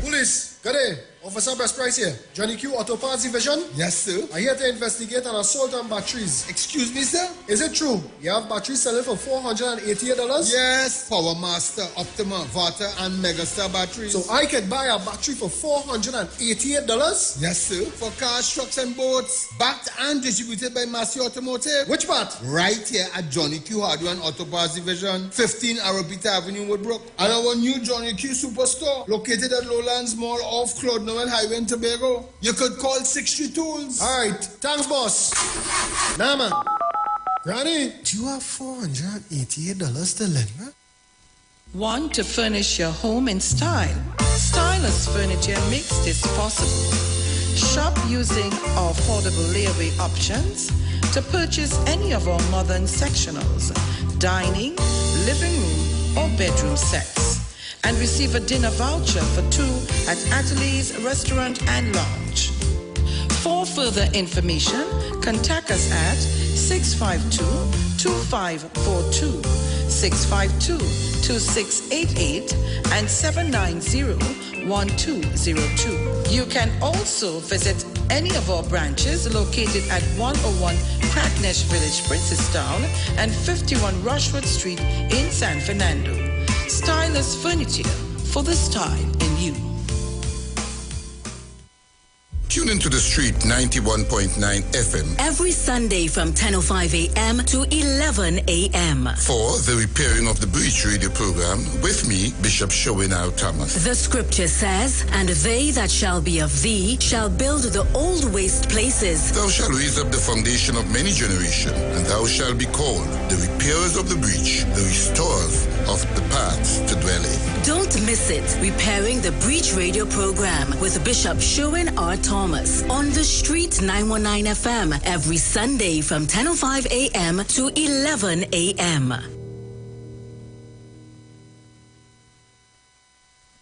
Police, good day. Officer Best Price here. Johnny Q Auto Parts Division? Yes, sir. I'm here to investigate an assault on batteries. Excuse me, sir? Is it true? You have batteries selling for $488? Yes, Power Master, Optima, Vata, and Megastar batteries. So I could buy a battery for $488? Yes, sir. For cars, trucks, and boats. Backed and distributed by Massey Automotive. Which part? Right here at Johnny Q Hardware and Auto Parts Division, 15 Arapita Avenue, Woodbrook. And our new Johnny Q Superstore, located at Lowlands Mall off Claude Noel Highway in Tobago. You could call 63 Tools. All right. Thanks, boss. Nah, man. Granny, do you have $488 to lend, man? Want to furnish your home in style? Stylish Furniture makes this possible. Shop using affordable layaway options to purchase any of our modern sectionals, dining, living room, or bedroom sets, and receive a dinner voucher for 2 at Ateliers Restaurant and Lounge. For further information, contact us at 652-2542, 652-2688, and 790-1202. You can also visit any of our branches located at 101 Cracknesh Village, Princestown, and 51 Rushwood Street in San Fernando. Stylus Furniture, for the style in you. Tune into the street 91.9 FM every Sunday from 10:05 a.m. to 11 a.m. for the Repairing of the Breach radio program with me, Bishop Showinau Thomas. The scripture says, "And they that shall be of thee shall build the old waste places. Thou shalt raise up the foundation of many generations, and thou shalt be called the repairers of the breach, the restorers of the paths to dwell in." Don't miss it. Repairing the Breach radio program with Bishop Sherwin R. Thomas on the street 919 FM every Sunday from 10:05 a.m. to 11 a.m.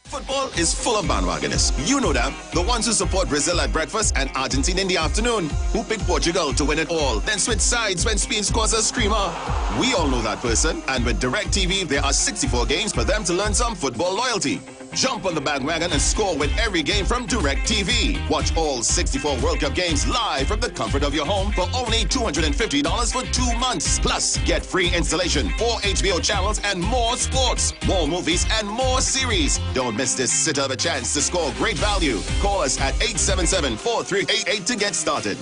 Football is full of bandwagonists. You know them. The ones who support Brazil at breakfast and Argentina in the afternoon. Who pick Portugal to win it all. Then switch sides when Spain scores a screamer. We all know that person. And with DirecTV, there are 64 games for them to learn some football loyalty. Jump on the bandwagon and score with every game from DirecTV. Watch all 64 World Cup games live from the comfort of your home for only $250 for 2 months. Plus, get free installation, 4 HBO channels and more sports, more movies and more series. Don't miss this sit of a chance to score great value. Call us at 877-4388 to get started.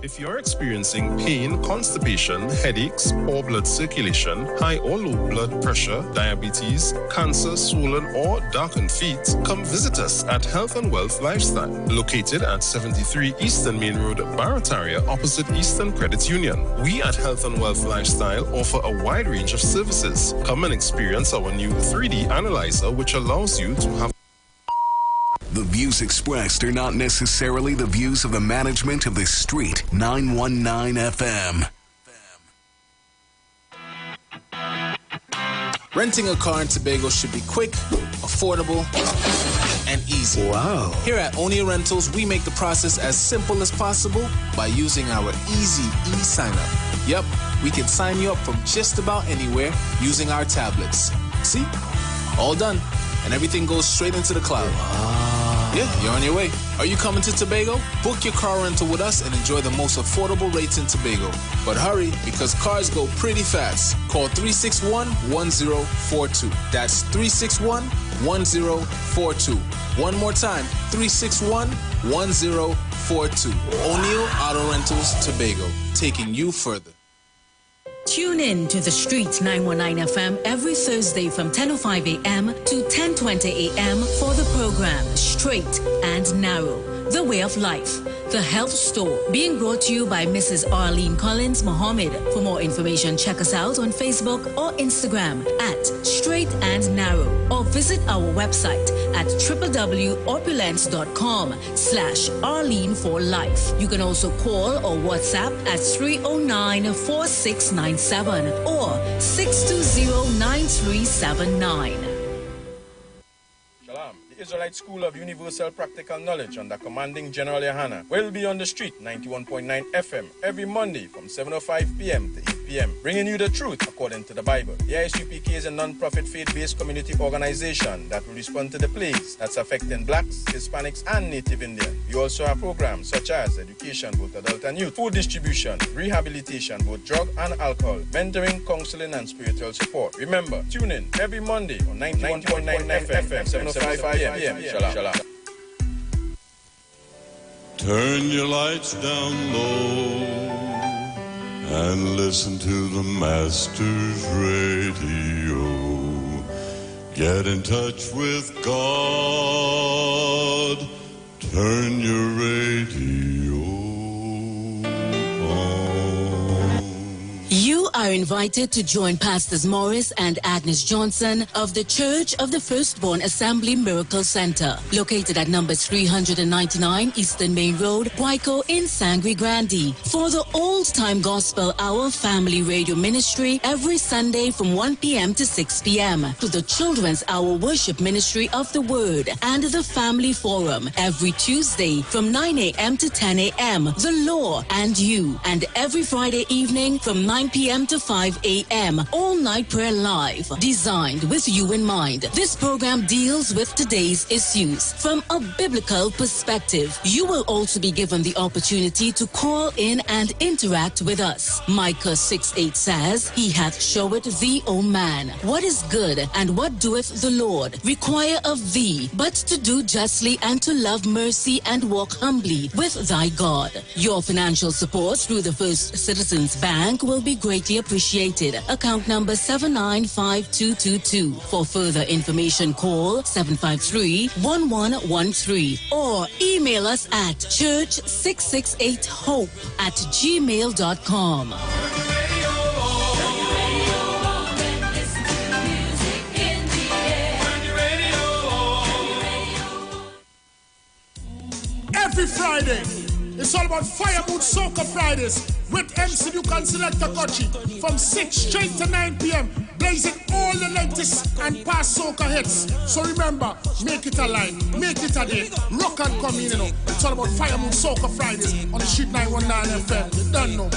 If you're experiencing pain, constipation, headaches, poor blood circulation, high or low blood pressure, diabetes, cancer, swollen or darkened feet, come visit us at Health and Wealth Lifestyle, located at 73 Eastern Main Road, Barataria, opposite Eastern Credit Union. We at Health and Wealth Lifestyle offer a wide range of services. Come and experience our new 3D analyzer, which allows you to have. The views expressed are not necessarily the views of the management of the street 919 FM. Renting a car in Tobago should be quick, affordable, and easy. Wow. Here at Onia Rentals, we make the process as simple as possible by using our easy e-sign-up. Yep, we can sign you up from just about anywhere using our tablets. See? All done. And everything goes straight into the cloud. Wow. Yeah, you're on your way. Are you coming to Tobago? Book your car rental with us and enjoy the most affordable rates in Tobago. But hurry, because cars go pretty fast. Call 361-1042. That's 361-1042. One more time, 361-1042. O'Neill Auto Rentals, Tobago, taking you further. Tune in to the Street 919 FM every Thursday from 10:05 a.m. to 10:20 a.m. for the program Straight and Narrow, The Way of Life, The Health Store, being brought to you by Mrs. Arlene Collins Mohammed. For more information, check us out on Facebook or Instagram at Straight and Narrow, or visit our website at www.opulence.com/Arlene for Life. You can also call or WhatsApp at 309-4697 or 620-9379. Israelite School of Universal Practical Knowledge under commanding General Yohana will be on the street 91.9 FM every Monday from 7:05 p.m. to 8 p.m. bringing you the truth according to the Bible. The ISUPK is a non-profit faith-based community organization that will respond to the plagues that's affecting blacks, Hispanics, and Native Indians. We also have programs such as education, both adult and youth, food distribution, rehabilitation, both drug and alcohol, mentoring, counseling, and spiritual support. Remember, tune in every Monday on 91.9 FM, 7:05 p.m. Shalom. Turn your lights down low and listen to the Master's radio. Get in touch with God. Turn your radio on. You are invited to join Pastors Morris and Agnes Johnson of the Church of the Firstborn Assembly Miracle Center, located at number 399 Eastern Main Road, Guayco in Sangre Grande, for the Old-Time Gospel Hour Family Radio Ministry every Sunday from 1 p.m. to 6 p.m., to the Children's Hour Worship Ministry of the Word and the Family Forum every Tuesday from 9 a.m. to 10 a.m., The Law and You, and every Friday evening from 9 p.m. to 5 a.m., All Night Prayer Live, designed with you in mind. This program deals with today's issues from a biblical perspective. You will also be given the opportunity to call in and interact with us. Micah 6:8 says, He hath showed thee, O man, what is good, and what doeth the Lord require of thee, but to do justly and to love mercy and walk humbly with thy God. Your financial support through the First Citizens Bank will be greatly appreciated. Account number 795222. For further information, call 753-1113 or email us at church668hope@gmail.com. Every Friday, it's all about Fire Mood Soca Fridays with MC Duke and Selector Kochi from 6 straight to 9 p.m. blazing all the latest and past soca hits. So remember, make it a live, make it a day. Rock and come in, you know. It's all about Fire Mood Soca Fridays on the Street 919 FM. You don't know.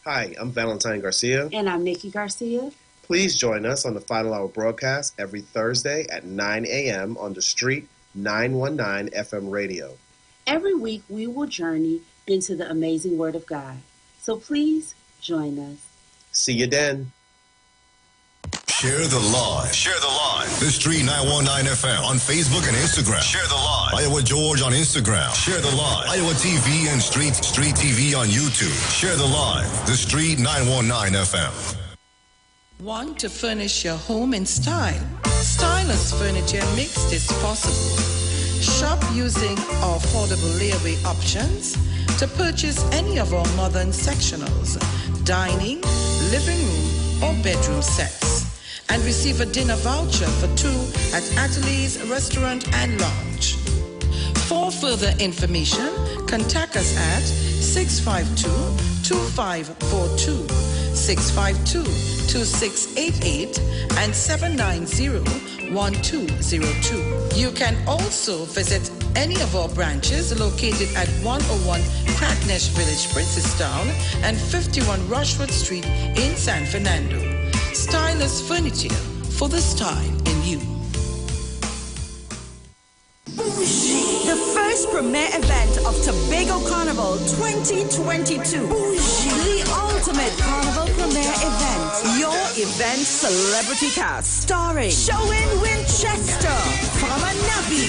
Hi, I'm Valentine Garcia. And I'm Nikki Garcia. Please join us on the Final Hour broadcast every Thursday at 9 a.m. on the Street 919 FM radio. Every week we will journey into the amazing Word of God. So please join us. See you then. Share the live. Share the live. The Street 919 FM on Facebook and Instagram. Share the live. Iowa George on Instagram. Share the live. Iowa TV and Street TV on YouTube. Share the live. The Street 919 FM. Want to furnish your home in style? Stylus Furniture makes this possible. Shop using our affordable layaway options to purchase any of our modern sectionals, dining, living room, or bedroom sets, and receive a dinner voucher for 2 at Ateliers Restaurant and Lounge. For further information, contact us at 652-2542, 652-2688, and 790-1202. You can also visit any of our branches located at 101 Cracknesh Village, Princestown, and 51 Rushwood Street in San Fernando. Stylus Furniture, for the style in you. The first premier event of Tobago Carnival 2022. The ultimate carnival premier event. Your event celebrity cast starring Showin Winchester, Farmer Nabi,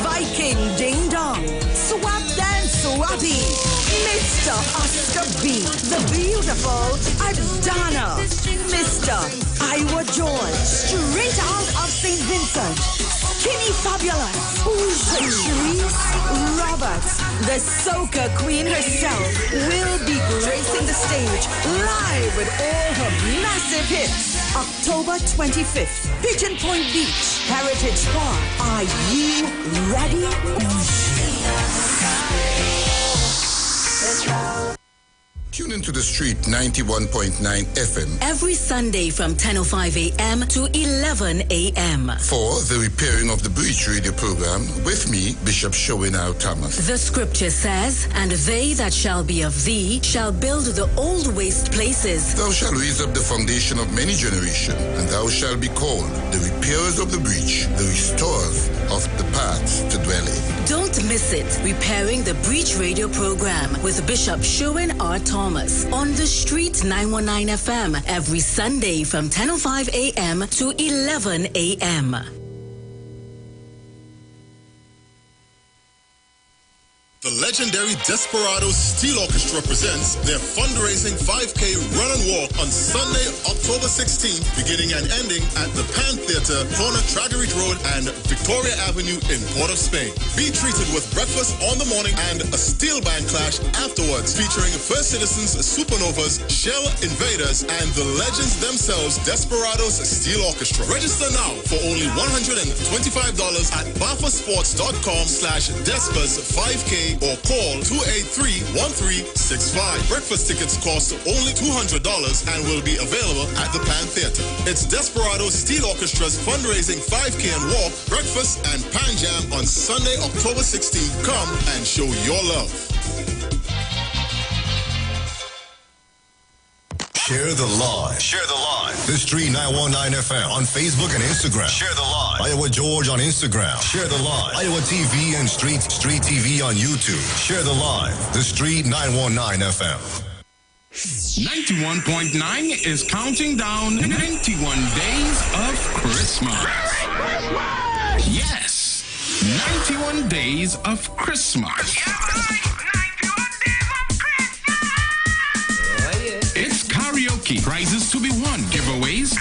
Viking Ding Dong, Swap Dance Swappy, Mr. Oscar B, the beautiful Adana, Mr. Iwer George, straight out of St. Vincent, Skinny Fabulous, Patrice Roberts, the soca queen herself, will be gracing the stage live with all her massive hits. October 25th, Pigeon Point Beach, Heritage Park. Are you ready? Tune into the Street 91.9 FM every Sunday from 10:05 a.m. to 11 a.m. for the Repairing of the Breach radio program with me, Bishop Showinau Thomas. The scripture says, and they that shall be of thee shall build the old waste places. Thou shalt raise up the foundation of many generations, and thou shalt be called the repairers of the breach, the restorers of the paths to dwell in. Don't miss it. Repairing the Breach radio program with Bishop Sherwin R. Thomas on the Street 919 FM every Sunday from 10:05 a.m. to 11 a.m. The legendary Desperados Steel Orchestra presents their fundraising 5K run and walk on Sunday, October 16th, beginning and ending at the Pan Theatre, corner Traggery Road and Victoria Avenue in Port of Spain. Be treated with breakfast on the morning and a steel band clash afterwards, featuring First Citizens Supernovas, Shell Invaders, and the legends themselves, Desperados Steel Orchestra. Register now for only $125 at bafasports.com/Despas5K or call 283-1365. Breakfast tickets cost only $200 and will be available at the Pan Theatre. It's Desperado Steel Orchestra's fundraising 5K and walk, breakfast, and pan jam on Sunday, October 16th. Come and show your love. Share the live. Share the live. The Street 919 FM on Facebook and Instagram. Share the live. Iowa George on Instagram. Share the live. Iowa TV and Street TV on YouTube. Share the live. The Street 919 FM. 91.9 is counting down 91 days of Christmas. Yes, 91 days of Christmas. It's karaoke, prizes to be won, giveaways.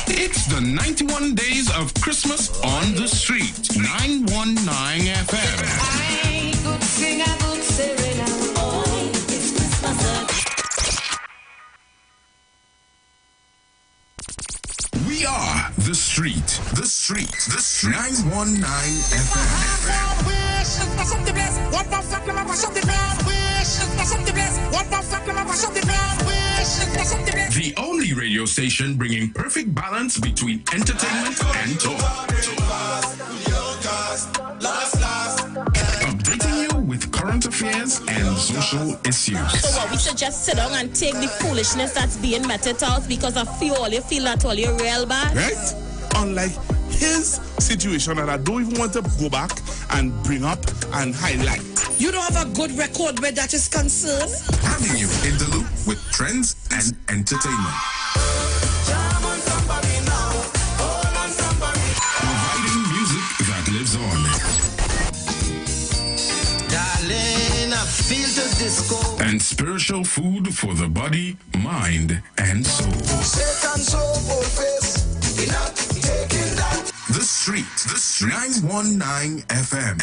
It's the 91 days of Christmas on the street. 919 FM. I could sing a good serenade. Oh, it's Christmas. We are the street. 919 FM. The only radio station bringing perfect balance between entertainment and talk. Updating you with current affairs and social issues. So what, we should just sit down and take the foolishness that's being meted out because of all you feel that all you're real bad? Right? Unlike his situation that I don't even want to go back and bring up and highlight. You don't have a good record where that is concerned? Having you in the loop with trends and entertainment. Providing music that lives on. Darling, I feel the disco. And spiritual food for the body, mind, and soul. Satan soul face. We're not taking that. The Street. 919 FM.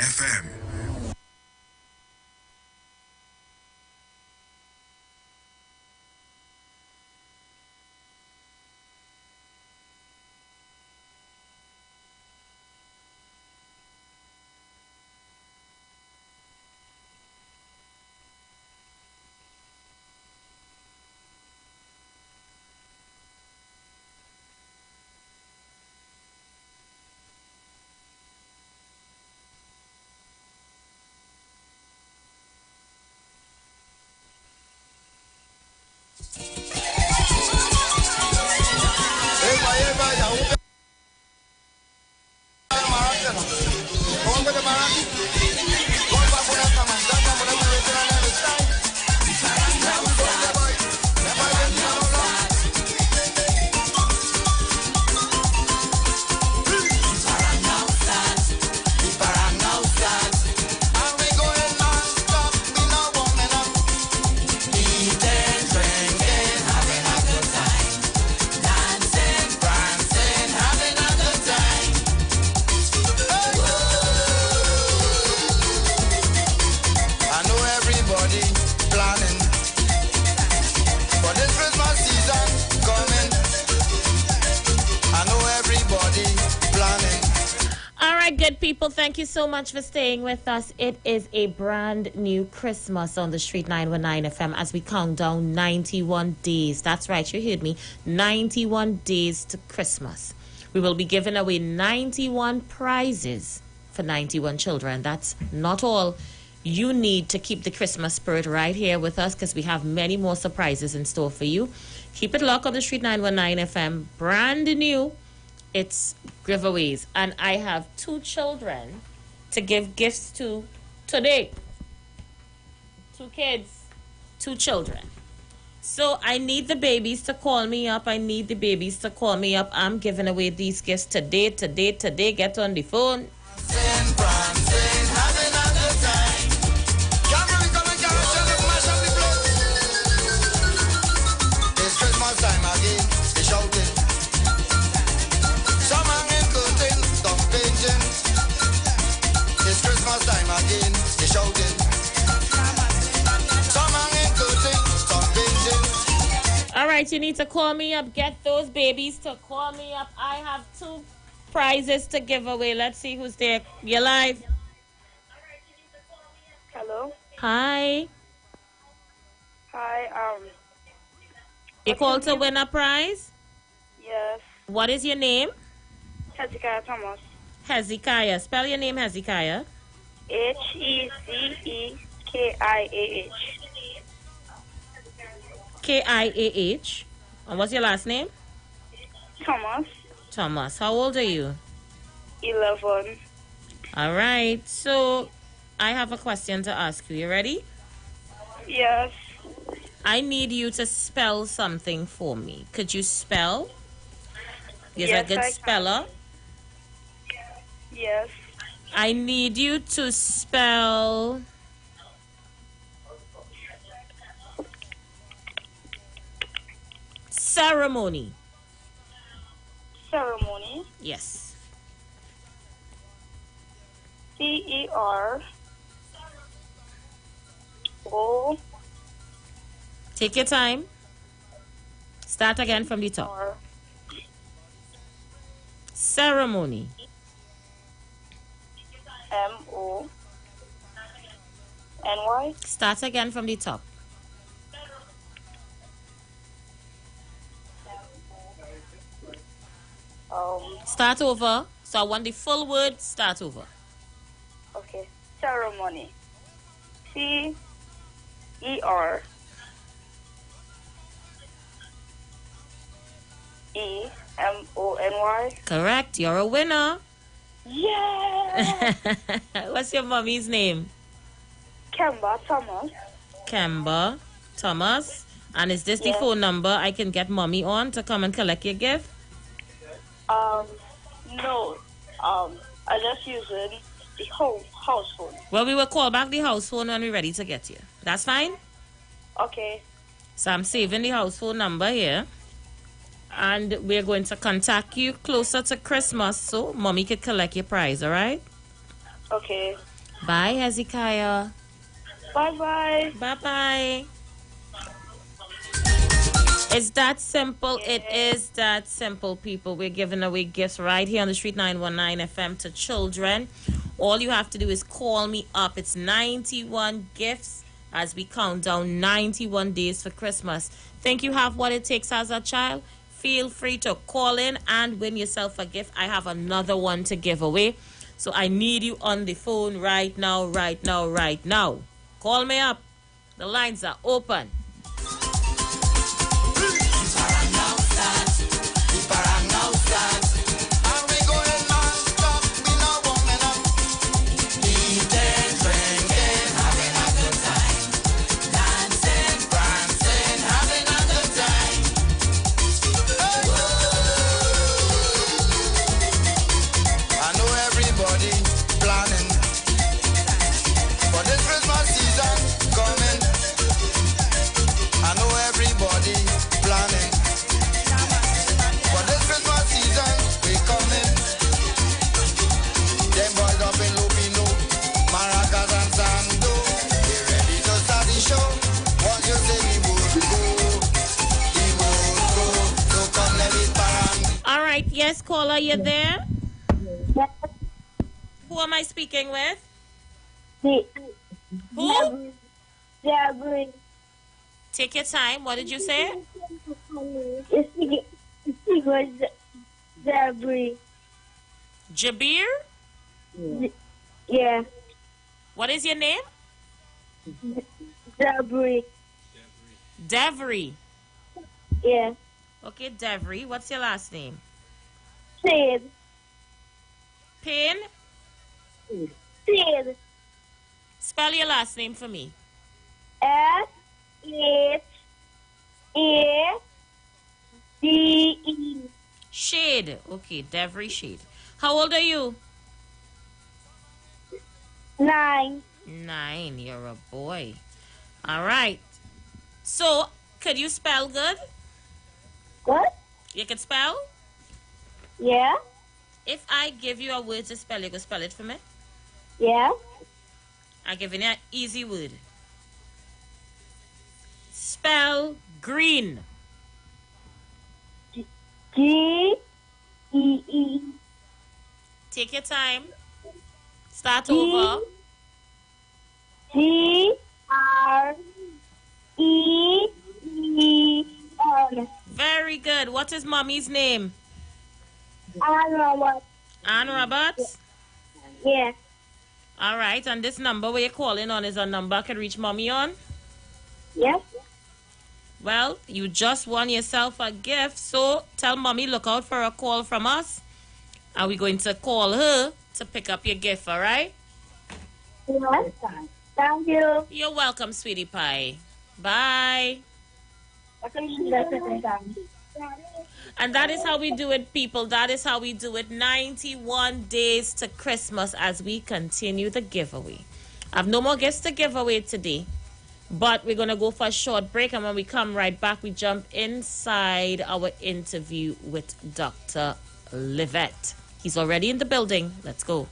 People, thank you so much for staying with us. It is a brand new Christmas on the Street 919 FM as we count down 91 days. That's right, you heard me. 91 days to Christmas. We will be giving away 91 prizes for 91 children. That's not all. You need to keep the Christmas spirit right here with us because we have many more surprises in store for you. Keep it locked on the Street 919 FM. Brand new. It's giveaways, and I have 2 children to give gifts to today. 2 kids, 2 children. So I need the babies to call me up. I'm giving away these gifts today. Get on the phone. right, you need to call me up. Get those babies to call me up. I have 2 prizes to give away. Let's see who's there. You're live. Hello. Hi. Hi. You called to win a prize? Yes. What is your name? Hezekiah Thomas. Hezekiah. Spell your name, Hezekiah. Hezekiah. Kiah. And what's your last name? Thomas. Thomas. How old are you? 11. All right. So I have a question to ask you. You ready? Yes. I need you to spell something for me. Could you spell? You're Yes, a good I speller. Yes. I need you to spell ceremony. Ceremony. Yes. CERO. Take your time. Start again from the top. Ceremony. MONY. Start again from the top. Start over. So I want the full word. Start over. Okay. Ceremony. CEREMONY. Correct. You're a winner. Yeah. What's your mommy's name? Kemba Thomas. Kemba Thomas. And is this the phone number I can get mommy on to come and collect your gift? No. I just using the house phone. Well, we will call back the house phone when we're ready to get you. That's fine? Okay. So I'm saving the house phone number here. And we're going to contact you closer to Christmas so mommy could collect your prize, all right? Okay. Bye, Hezekiah. Bye-bye. Bye-bye. It's that simple. Yeah. It is that simple, people. We're giving away gifts right here on the Street 919 FM to children. All you have to do is call me up. It's 91 gifts as we count down 91 days for Christmas. Think you have what it takes as a child? Feel free to call in and win yourself a gift. I have another one to give away. So I need you on the phone right now, right now, right now. Call me up. The lines are open. Yes, caller, you there? Yes. Who am I speaking with? Who? Deborah. Take your time. What did you say? It was Deborah. Jabir? Yeah. What is your name? Deborah. Devry. Yeah. Okay, Devry. What's your last name? Sid. Pin? Sid. Spell your last name for me. S-H-A-D-E. Shade. Okay, Devry Shade. How old are you? 9. 9. You're a boy. All right. So, could you spell good? What? You can spell? Yeah. If I give you a word to spell, you can spell it for me? Yeah. I'm giving you an easy word. Spell green. G-E-E. Take your time. Start over. G-R-E-E-N. Very good. What is mommy's name? Ann Roberts. Ann Roberts? Yes. All right. And this number where you're calling on is a number I can reach mommy on? Yes. Well, you just won yourself a gift. So tell mommy, look out for a call from us. And we're going to call her to pick up your gift, all right? Yes. Thank you. You're welcome, sweetie pie. Bye. And that is how we do it, people. That is how we do it. 91 days to Christmas as we continue the giveaway. I have no more gifts to give away today. But we're going to go for a short break. And when we come right back, we jump inside our interview with Dr. Livette. He's already in the building. Let's go.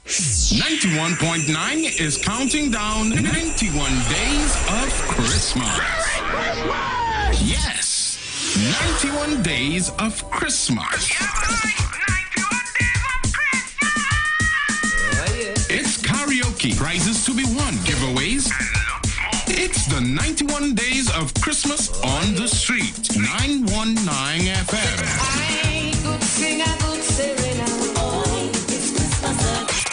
91.9 is counting down 91 days of Christmas. Yes, 91 days of Christmas. It's karaoke, prizes to be won, giveaways. It's the 91 days of Christmas on the street. 919 FM. I could sing a good serenade. Oh, it's Christmas.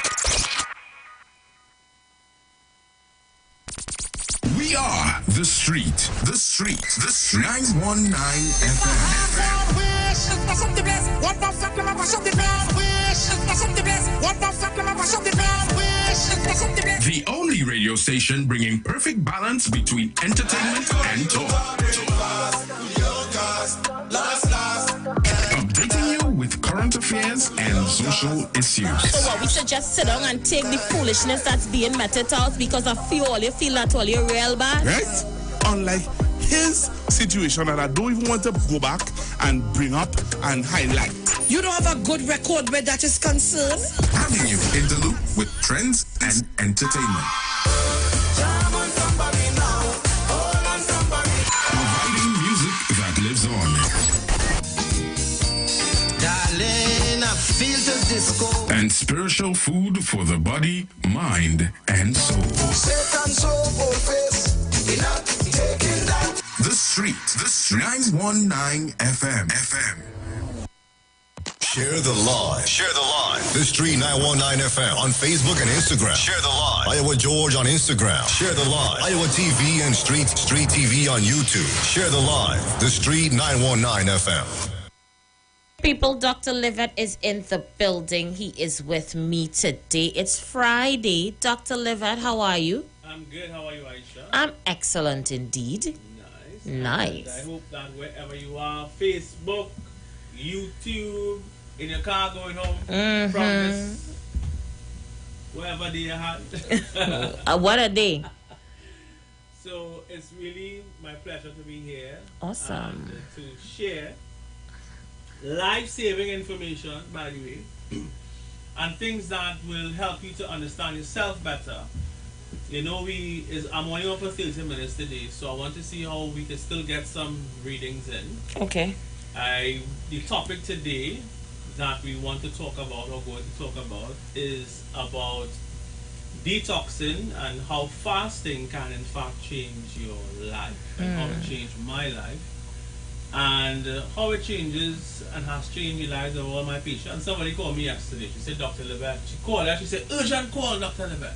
We are the street. The street. The street. 919 FM. The only radio station bringing perfect balance between entertainment and talk. Updating you with current affairs and social issues. So what, we should just sit down and take the foolishness that's being meted out because of you all you feel that all you're real bad? Right? Unlike his situation that I don't even want to go back and bring up and highlight. You don't have a good record where that is concerned? Having you in the loop with trends and entertainment. Providing music that lives on. Darling, I feel the disco. And spiritual food for the body, mind, and soul. The Street, 919 FM. Share the live. Share the live. The Street 919 FM on Facebook and Instagram. Share the live. Iowa George on Instagram. Share the live. Iowa TV and Street TV on YouTube. Share the live. The Street 919 FM. People, Dr. Livette is in the building. He is with me today. It's Friday. Dr. Livette, how are you? I'm good. How are you, Aisha? I'm excellent indeed. Nice. And I hope that wherever you are, Facebook, YouTube, in your car going home, from this, wherever they are. What a day. So it's really my pleasure to be here. Awesome. And to share life-saving information, by the way, and things that will help you to understand yourself better. You know, I'm only on for 30 minutes today, so I want to see how we can still get some readings in. Okay. The topic today that we want to talk about, or going to talk about, is about detoxing and how fasting can in fact change your life, and how it changed my life, and how it changes and has changed the lives of all my patients. Somebody called me yesterday. She said, Dr. Livette. She called her. She said, urgent call, Dr. Livette.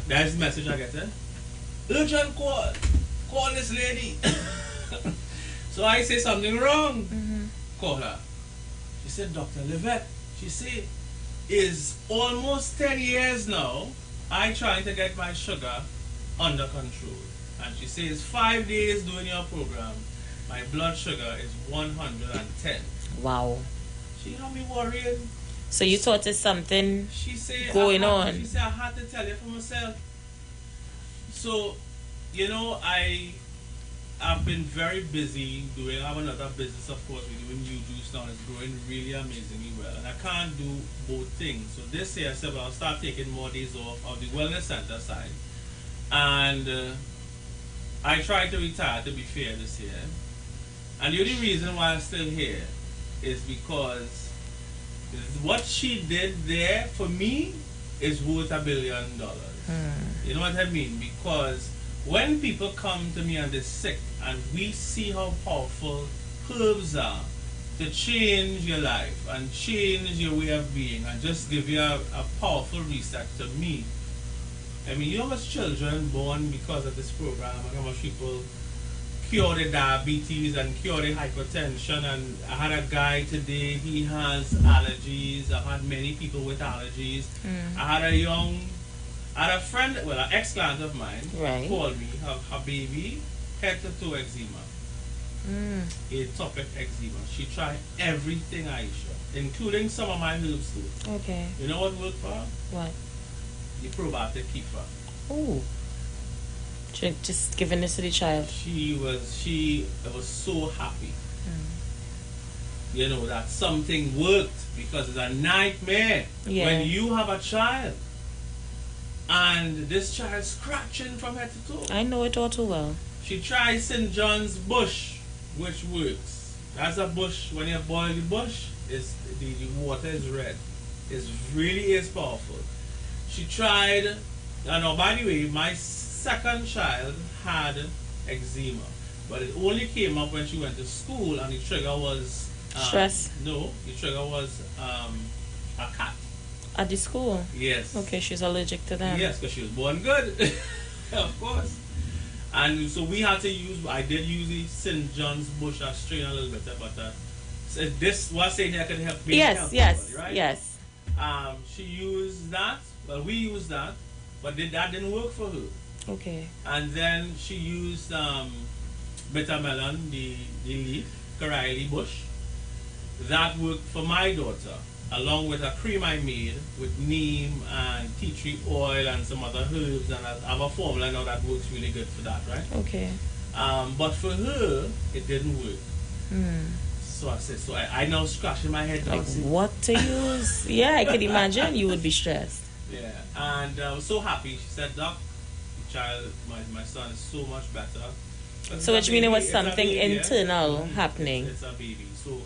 That's the message I get, urgent call. Call this lady. So I say something wrong. Call her. She said, Dr. Livette. She said, is almost 10 years now, I trying to get my sugar under control. And she says, 5 days doing your program, my blood sugar is 110. Wow. She had me worried. So you thought there's something going on? She said, I had to tell you for myself. So, you know, I've been very busy doing, I have another business, of course, we're doing new juice now, it's growing really amazingly well. And I can't do both things. So this year I said, well, I'll start taking more days off of the wellness center side. And I tried to retire, to be fair, this year. And the only reason why I'm still here is because what she did there for me is worth $1 billion. You know what I mean? Because when people come to me and they're sick and we see how powerful herbs are to change your life and change your way of being and just give you a powerful reset. To me, I mean, you know how much children born because of this program and how much people cure the diabetes and cure the hypertension. And I had a guy today, he has allergies. I've had many people with allergies. I had a friend, well, an ex-client of mine, called me, her baby, head to toe eczema. Atopic eczema. She tried everything, Aisha, including some of my herbs too. Okay. You know what worked for her? What? The probiotic kefir. Oh. Just giving this to the child. She was so happy. You know, that something worked, because it's a nightmare when you have a child and this child scratching from head to toe. I know it all too well. She tried St. John's bush, which works. That's a bush, when you boil the bush, the water is red. It really is powerful. She tried, and by the way, my second child had eczema, but it only came up when she went to school, and the trigger was stress. No, the trigger was a cat. At the school? Yes. Okay, she's allergic to them. Yes, because she was born good. Of course. And so we had to use, I did use the St. John's bush strain a little bit, but so this was saying that could help me. Yes, right? Yes. She used that, well, we used that, but that didn't work for her. Okay. And then she used bitter melon, the leaf, Karaili bush. That worked for my daughter, along with a cream I made with neem and tea tree oil and some other herbs, and I have a formula now that works really good for that, right? Okay. But for her, it didn't work. So I said, I now scratching my head. Like what to use? Yeah, I could imagine you would be stressed. Yeah, and I was so happy. She said, Doc, the child, my son is so much better. So which means it was something internal happening. It's a baby. So,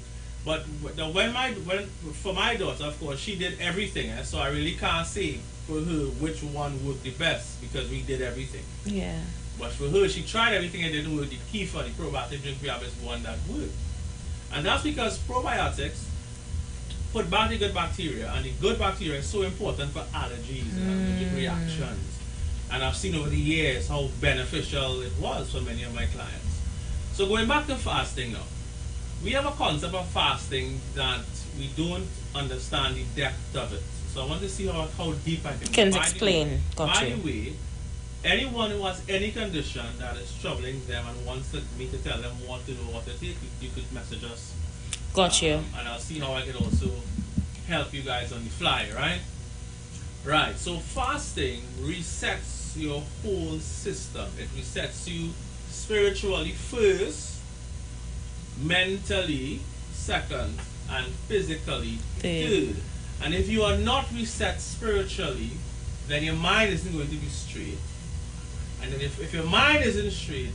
but for my daughter, of course, she did everything. So I really can't say for her which one worked the best, because we did everything. Yeah. But for her, she tried everything and didn't work. The kefir, the probiotic drink we have, is one that worked. And that's because probiotics put back the good bacteria, and the good bacteria is so important for allergies and allergic reactions. And I've seen over the years how beneficial it was for many of my clients. So going back to fasting now, we have a concept of fasting that we don't understand the depth of it. So I want to see how deep I can explain. By the way, anyone who has any condition that is troubling them and wants me to tell them what to do, what to take, you could message us. Got you. And I'll see how I can also help you guys on the fly, right? Right, so fasting resets your whole system. It resets you spiritually first, mentally second, and physically third. And if you are not reset spiritually, then your mind isn't going to be straight. And then if your mind isn't straight,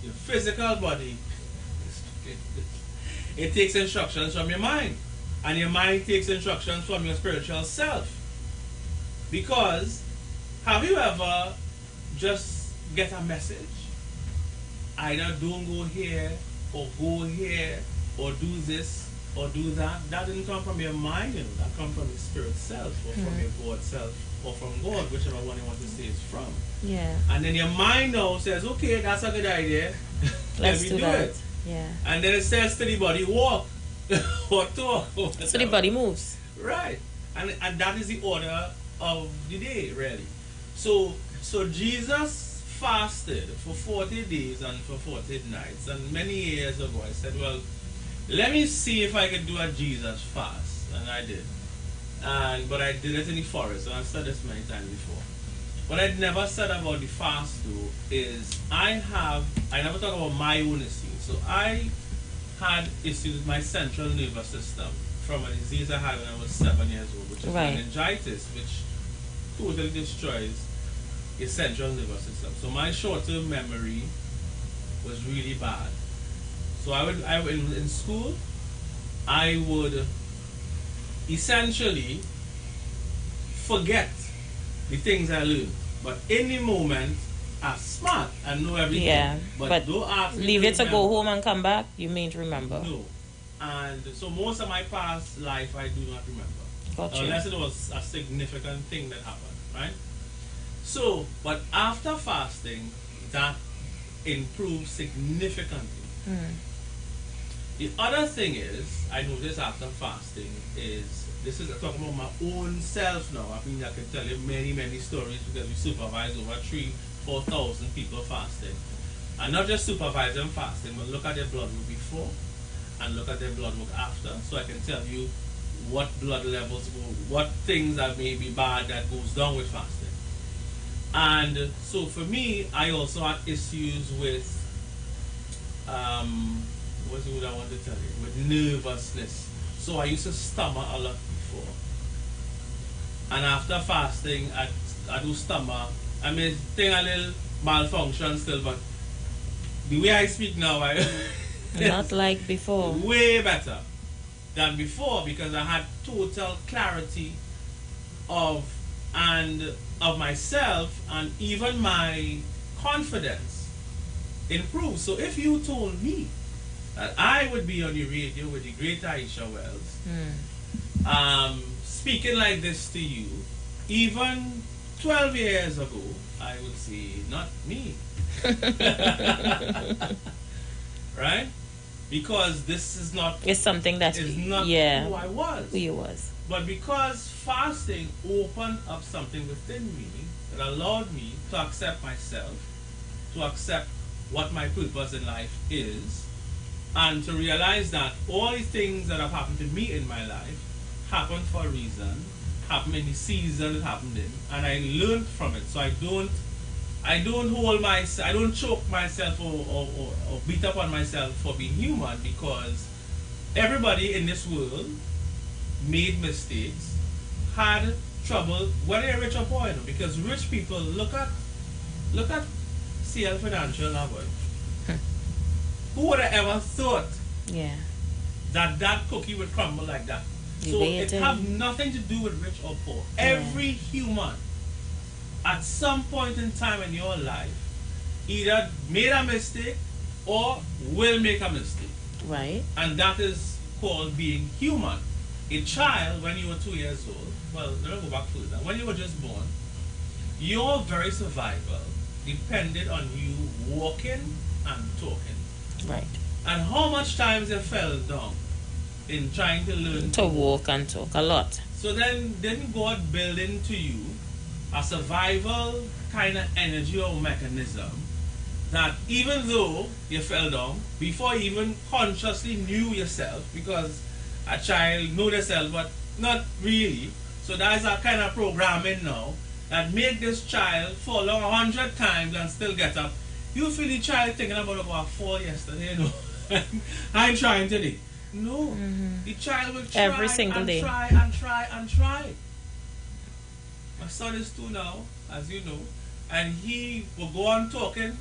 your physical body, it takes instructions from your mind. And your mind takes instructions from your spiritual self. Because, have you ever just get a message? Either don't go here, or go here, or do this, or do that. That didn't come from your mind, you know. That comes from your spirit self, or from your God self, or from God, whichever one you want to say is from. Yeah. And then your mind now says, okay, that's a good idea. Let me do it. Yeah. And then it says to the body, walk, or talk. Or so the body moves. Right. And that is the order of the day, really. So Jesus fasted for 40 days and for 40 nights. And many years ago I said, well, let me see if I could do a Jesus fast. And I did. But I did it in the forest, and I've said this many times before. What I'd never said about the fast though is I never talk about my own issues. So I had issues with my central nervous system from a disease I had when I was 7 years old, which is meningitis, which totally destroys your central nervous system. So my short-term memory was really bad. So I would in school, I would essentially forget the things I learned. But in the moment, I'm smart and know everything. Yeah, but don't ask me leave to it to go remember. home and come back, you mayn't remember. No. And so most of my past life, I do not remember. Gotcha. Unless it was a significant thing that happened, right? So, but after fasting, that improved significantly. The other thing is, I noticed after fasting is, this is talking about my own self now. I mean, I can tell you many, many stories because we supervise over 3,000-4,000 people fasting. And not just supervise them fasting, but look at their blood work before and look at their blood work after. So I can tell you what blood levels go, what things that may be bad that goes down with fasting. And so for me, I also had issues with, what's what I want to tell you, with nervousness. So I used to stammer a lot before. And after fasting, I do stammer. I mean, thing a little malfunction still, but the way I speak now, Not like before. Way better than before because I had total clarity of myself, and even my confidence improved. So if you told me that I would be on the radio with the great Aisha Wells, speaking like this to you, even 12 years ago, I would say, not me. Right? Because this is not... It's something that is not yeah, who I was. Who you was. But because fasting opened up something within me that allowed me to accept myself, to accept what my purpose in life is, and to realize that all the things that have happened to me in my life happened for a reason, happened in the season it happened in, and I learned from it. So I don't hold myself, I don't choke myself or beat up on myself for being human, because everybody in this world made mistakes, had trouble, whether you're rich or poor, you know, because rich people look at CL Financial now. Who would have ever thought that cookie would crumble like that? So it have nothing to do with rich or poor. Every human at some point in time in your life either made a mistake or will make a mistake. Right. And that is called being human. A child, when you were 2 years old, well, let me go back further. When you were just born, your very survival depended on you walking and talking. Right. And how much times you fell down in trying to learn to walk and talk a lot. So then God build into you a survival kind of energy or mechanism that even though you fell down, before you even consciously knew yourself, because a child knows themselves but not really, so that's a kind of programming now that make this child fall down 100 times and still get up. You feel the child thinking about I fall yesterday, you know. I'm trying today. No, the child will try every single day. Try and try and try. My son is 2 now, as you know, and he will go on talking.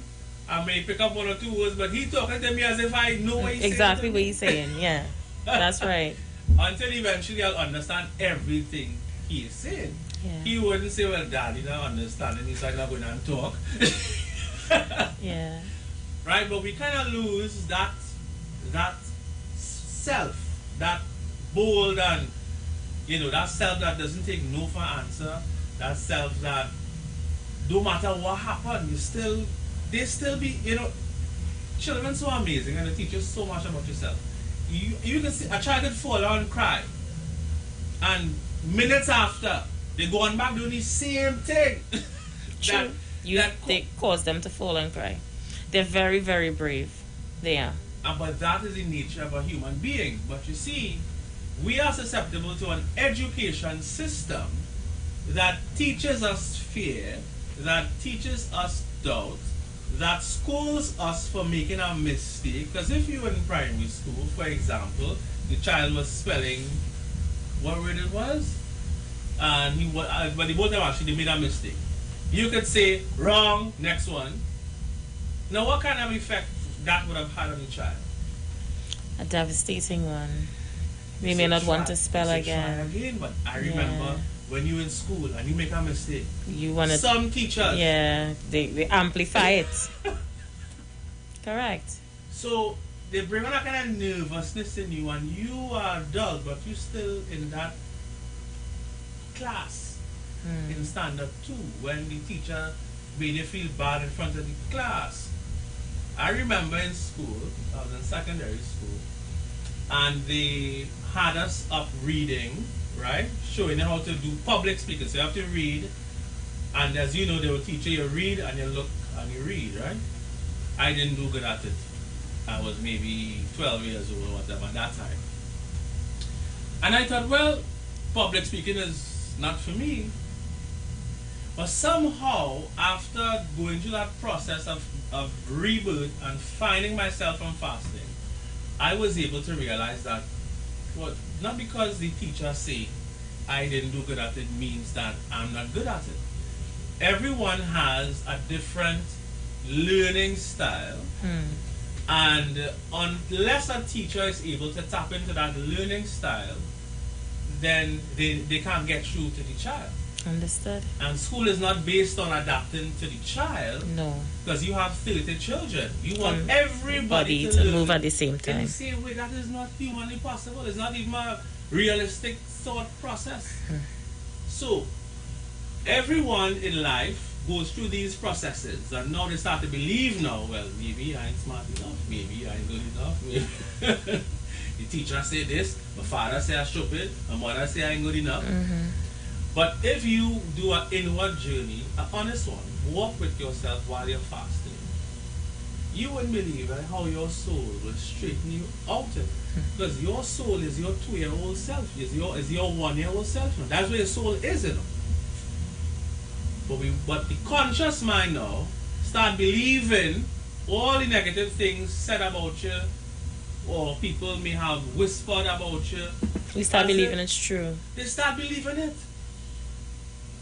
I may pick up 1 or 2 words, but he talking to me as if I know what he's saying. Exactly what he's saying, yeah. That's right. Until eventually I'll understand everything he is saying. Yeah. He wouldn't say, well, Daddy, not understanding, he's like, not going and talk. Yeah. Right, but we kind of lose that self, that bold and, that self that doesn't take no for answer, that self that no matter what happened, they still be, children so amazing and they teach you so much about yourself. You can see a child could fall down and cry, and minutes after they go on back doing the same thing. True. They cause them to fall and cry. They're very, very brave. They are. But that is the nature of a human being. But you see, we are susceptible to an education system that teaches us fear, that teaches us doubt, that schools us for making a mistake. Because if you were in primary school, for example, the child was spelling what word it was, and but they both of them actually made a mistake. You could say, wrong, next one. Now what kind of effect that would have had on the child? A devastating one. We may not want to spell again. But I remember when you in school and you make a mistake. You want some teachers. Yeah, they amplify it. Correct. So they bring on a kind of nervousness in you, and you are dull, but you still in that class in standard 2 when the teacher made you feel bad in front of the class. I remember in school, I was in secondary school, and they had us up reading, right? Showing you how to do public speaking. So you have to read, and as you know, they will teach you read and you look and you read, right? I didn't do good at it. I was maybe 12 years old or whatever at that time. And I thought, well, public speaking is not for me. But somehow, after going through that process of rebirth and finding myself from fasting, I was able to realize that not because the teacher say I didn't do good at it means that I'm not good at it. Everyone has a different learning style. And unless a teacher is able to tap into that learning style, then they can't get through to the child. Understood. And school is not based on adapting to the child. No. Because you have 30 children. You want everybody to move at the same time. In the same way, that is not humanly possible. It's not even a realistic thought process. So, everyone in life goes through these processes, and now they start to believe now, well, maybe I ain't smart enough, maybe I ain't good enough, maybe the teacher say this, my father say I'm stupid, my mother say I ain't good enough. But if you do an inward journey, an honest one, walk with yourself while you're fasting, you wouldn't believe how your soul will straighten you out of it. Because your soul is your 2-year-old self, is your 1-year-old self. That's where your soul is, you know. But the conscious mind now start believing all the negative things said about you, or people may have whispered about you. We start believing it's true. They start believing it.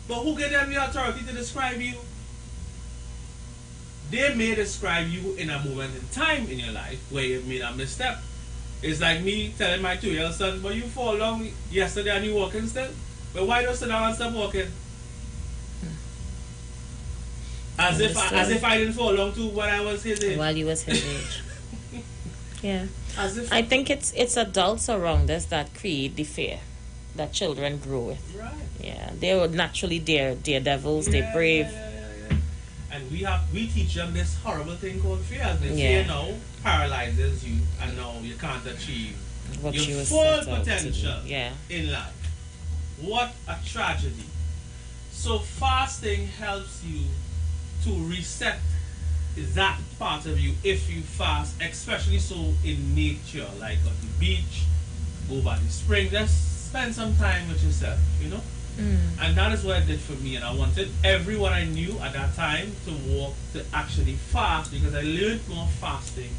But who gave them the authority to describe you? They may describe you in a moment in time in your life where you've made a misstep. It's like me telling my 2-year-old son, but you fall down yesterday and you walking still. But why don't you sit down and stop walking? As if I didn't fall down too when I was his age. While you was his age. Yeah. I think it's adults around us that create the fear that children grow with. Right. Yeah. They were naturally daredevils, they're brave. Yeah. And we teach them this horrible thing called fear. And the fear now paralyzes you, and now you can't achieve what your you full potential in life. What a tragedy. So fasting helps you to reset that part of you if you fast, especially so in nature, like on the beach, go by the spring, just spend some time with yourself, you know? And that is what it did for me, and I wanted everyone I knew at that time to actually fast, because I learned more fasting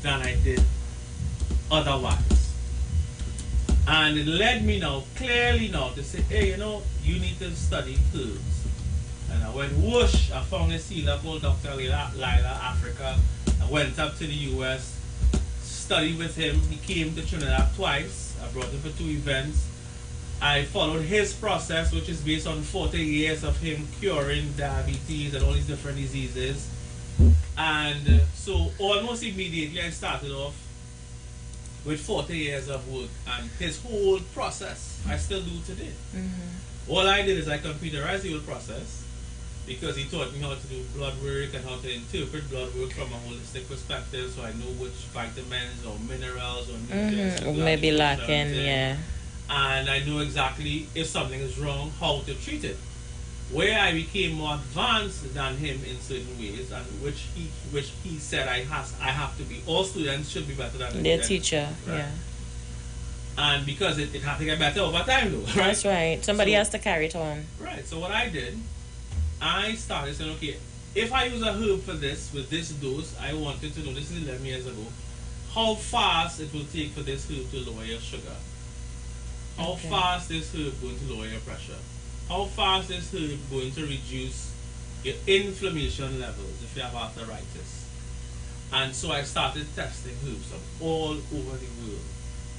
than I did otherwise. And it led me now, clearly now, to say, hey, you know, you need to study herbs. And I went whoosh, I found a sealer called Dr. Lila, Africa. I went up to the US, studied with him. He came to Trinidad twice. I brought him for 2 events. I followed his process, which is based on 40 years of him curing diabetes and all these different diseases. And so almost immediately I started off with 40 years of work, and his whole process I still do today. All I did is I computerized the whole process, because he taught me how to do blood work and how to interpret blood work from a holistic perspective, so I know which vitamins or minerals or nutrients maybe lacking, and I know exactly if something is wrong, how to treat it. Where I became more advanced than him in certain ways, and which he said I have to be. All students should be better than their teacher, right? And because it had to get better over time, though. Right? That's right. Somebody has to carry it on. Right. So what I did, I started saying, okay, if I use a herb for this, with this dose, I wanted to know, this is 11 years ago, how fast it will take for this herb to lower your sugar. How fast this herb going to lower your pressure. How fast this herb going to reduce your inflammation levels if you have arthritis. And so I started testing herbs from all over the world.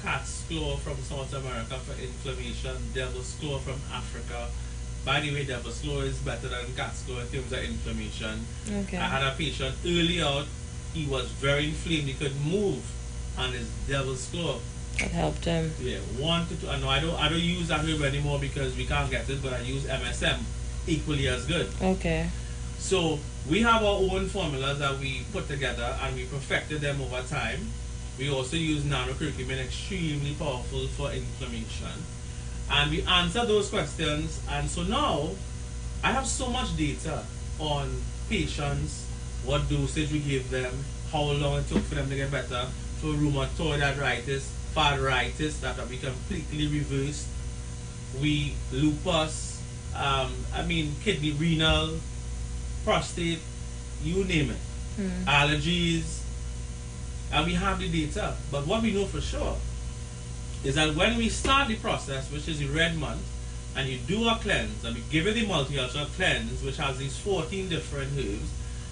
Cat's claw from South America for inflammation, devil's claw from Africa. By the way, devil's claw is better than cat's claw in terms of inflammation. Okay. I had a patient early out, he was very inflamed, he couldn't move on his devil's claw. That helped him. Yeah, 1 to 2. I know I don't use that herb anymore because we can't get it, but I use MSM equally as good. Okay. So we have our own formulas that we put together and we perfected them over time. We also use nanocurcumin, extremely powerful for inflammation. And we answer those questions. And so now I have so much data on patients, what dosage we give them, how long it took for them to get better, for rheumatoid arthritis, for arthritis that we completely reversed. We lupus, kidney, renal, prostate, you name it, allergies, and we have the data. But what we know for sure is that when we start the process, which is the red month, and you do a cleanse, and we give you the multi-ultra cleanse, which has these 14 different herbs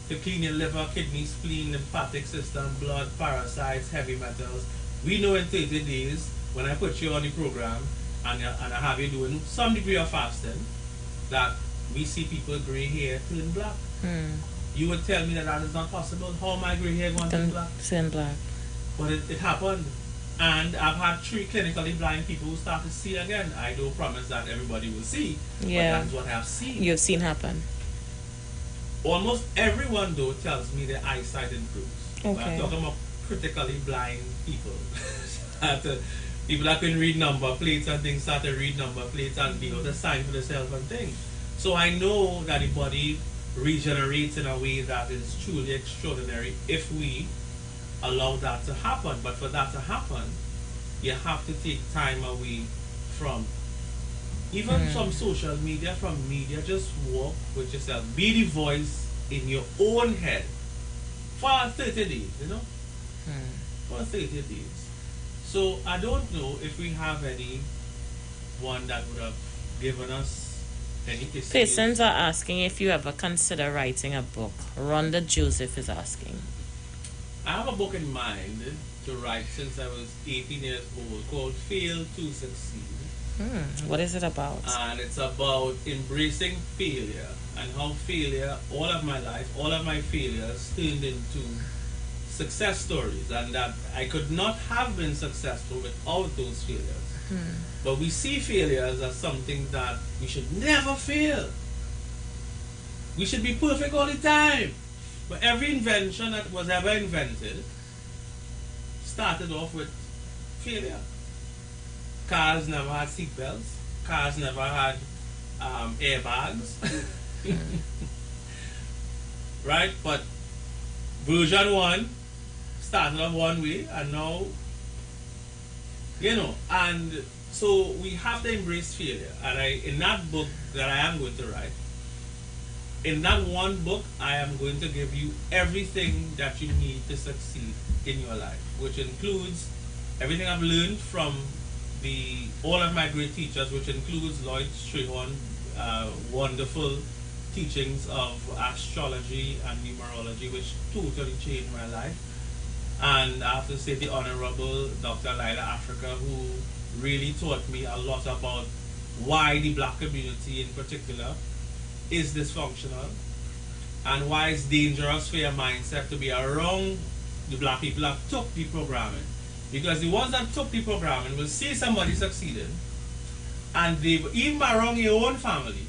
to clean your liver, kidney, spleen, lymphatic system, blood, parasites, heavy metals. We know in 30 days, when I put you on the program, and I have you doing some degree of fasting, that we see people gray hair turn black. You would tell me that that is not possible. How my gray hair going to turn black? Turn black. But it happened. And I've had 3 clinically blind people who start to see again. I don't promise that everybody will see, Yeah. but that's what I've seen. You've seen happen. Almost everyone, though, tells me their eyesight improves. But I'm Okay. talking about critically blind people. People that can read number plates and things start to read number plates and be able to sign for themselves and things. So I know that the body regenerates in a way that is truly extraordinary if we allow that to happen. But for that to happen, you have to take time away from even from social media, from media. Just walk with yourself. Be the voice in your own head for 30 days, you know? For 30 days. So I don't know if we have anyone that would have given us any Persons are asking if you ever consider writing a book. Rhonda Joseph is asking. I have a book in mind to write since I was 18 years old called Fail to Succeed. What is it about? And it's about embracing failure and how failure, all of my life, all of my failures turned into success stories, and that I could not have been successful without those failures. But we see failures as something that we should never fail. We should be perfect all the time. But every invention that was ever invented started off with failure. Cars never had seatbelts. Cars never had airbags. Right? But version 1 started off one way, and now, and so we have to embrace failure. And in that book that I am going to write, in that one book, I am going to give you everything that you need to succeed in your life, which includes everything I've learned from all of my great teachers, which includes Lloyd Strayhorn, wonderful teachings of astrology and numerology, which totally changed my life. And I have to say the Honorable Dr. Lila Africa, who really taught me a lot about why the black community in particular is dysfunctional and why it's dangerous for your mindset to be around the black people that took the programming. Because the ones that took the programming will see somebody succeeding, and they even around your own family,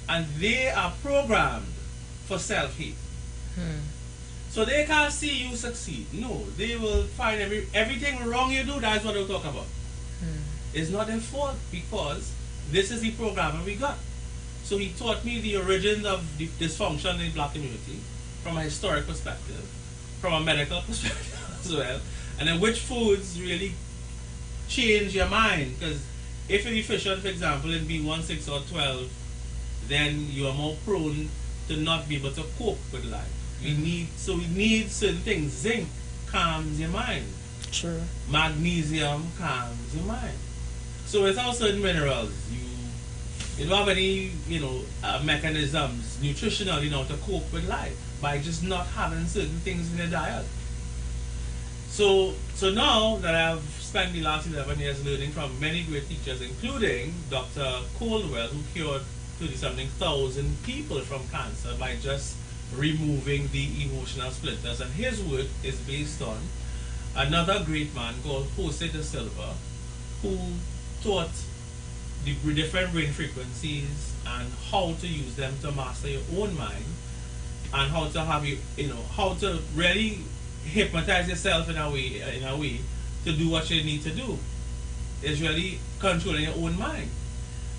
and they are programmed for self-hate. So they can't see you succeed. No, they will find everything wrong you do, that's what they'll talk about. It's not their fault, because this is the programming we got. So he taught me the origins of the dysfunction in the black community from a historic perspective, from a medical perspective as well, and then which foods really change your mind. Because if you're deficient, for example, in B1, 6, or 12, then you are more prone to not be able to cope with life. We need certain things. Zinc calms your mind. True. Magnesium calms your mind. So without certain minerals, you don't have any, mechanisms nutritionally, to cope with life by just not having certain things in your diet. So now that I've spent the last 11 years learning from many great teachers, including Dr. Coldwell, who cured 30-something thousand people from cancer by just removing the emotional splinters. And his work is based on another great man called Jose de Silva, who taught the different brain frequencies and how to use them to master your own mind, and how to have how to really hypnotize yourself in a way to do what you need to do. It's really controlling your own mind.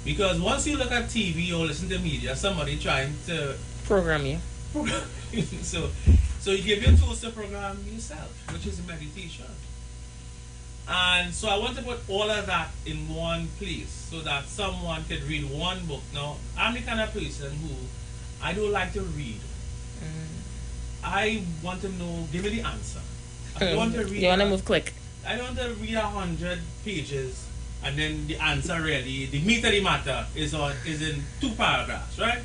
Because once you look at TV or listen to media, somebody trying to program you. So you give your tools to program yourself, which is meditation. And so I want to put all of that in one place so that someone could read one book. Now, I'm the kind of person who I don't like to read. I want to know, give me the answer. I don't want to read. You want to move quick. I don't want to read 100 pages and then the answer really, the meat of the matter is in 2 paragraphs, right?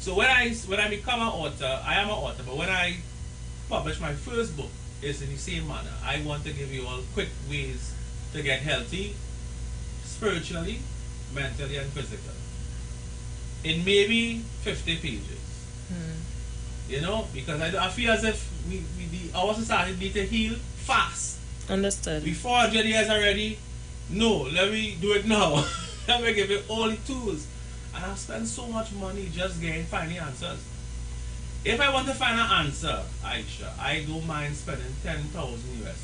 So when I become an author, I am an author, but when I publish my first book, it's in the same manner. I want to give you all quick ways to get healthy, spiritually, mentally, and physically. In maybe 50 pages. You know, because I feel as if our society need to heal fast. Understood. Before 100 years already, no, let me do it now. Let me give you all the tools. And I've spent so much money just finding answers. If I want to find an answer, Aisha, I don't mind spending 10,000 US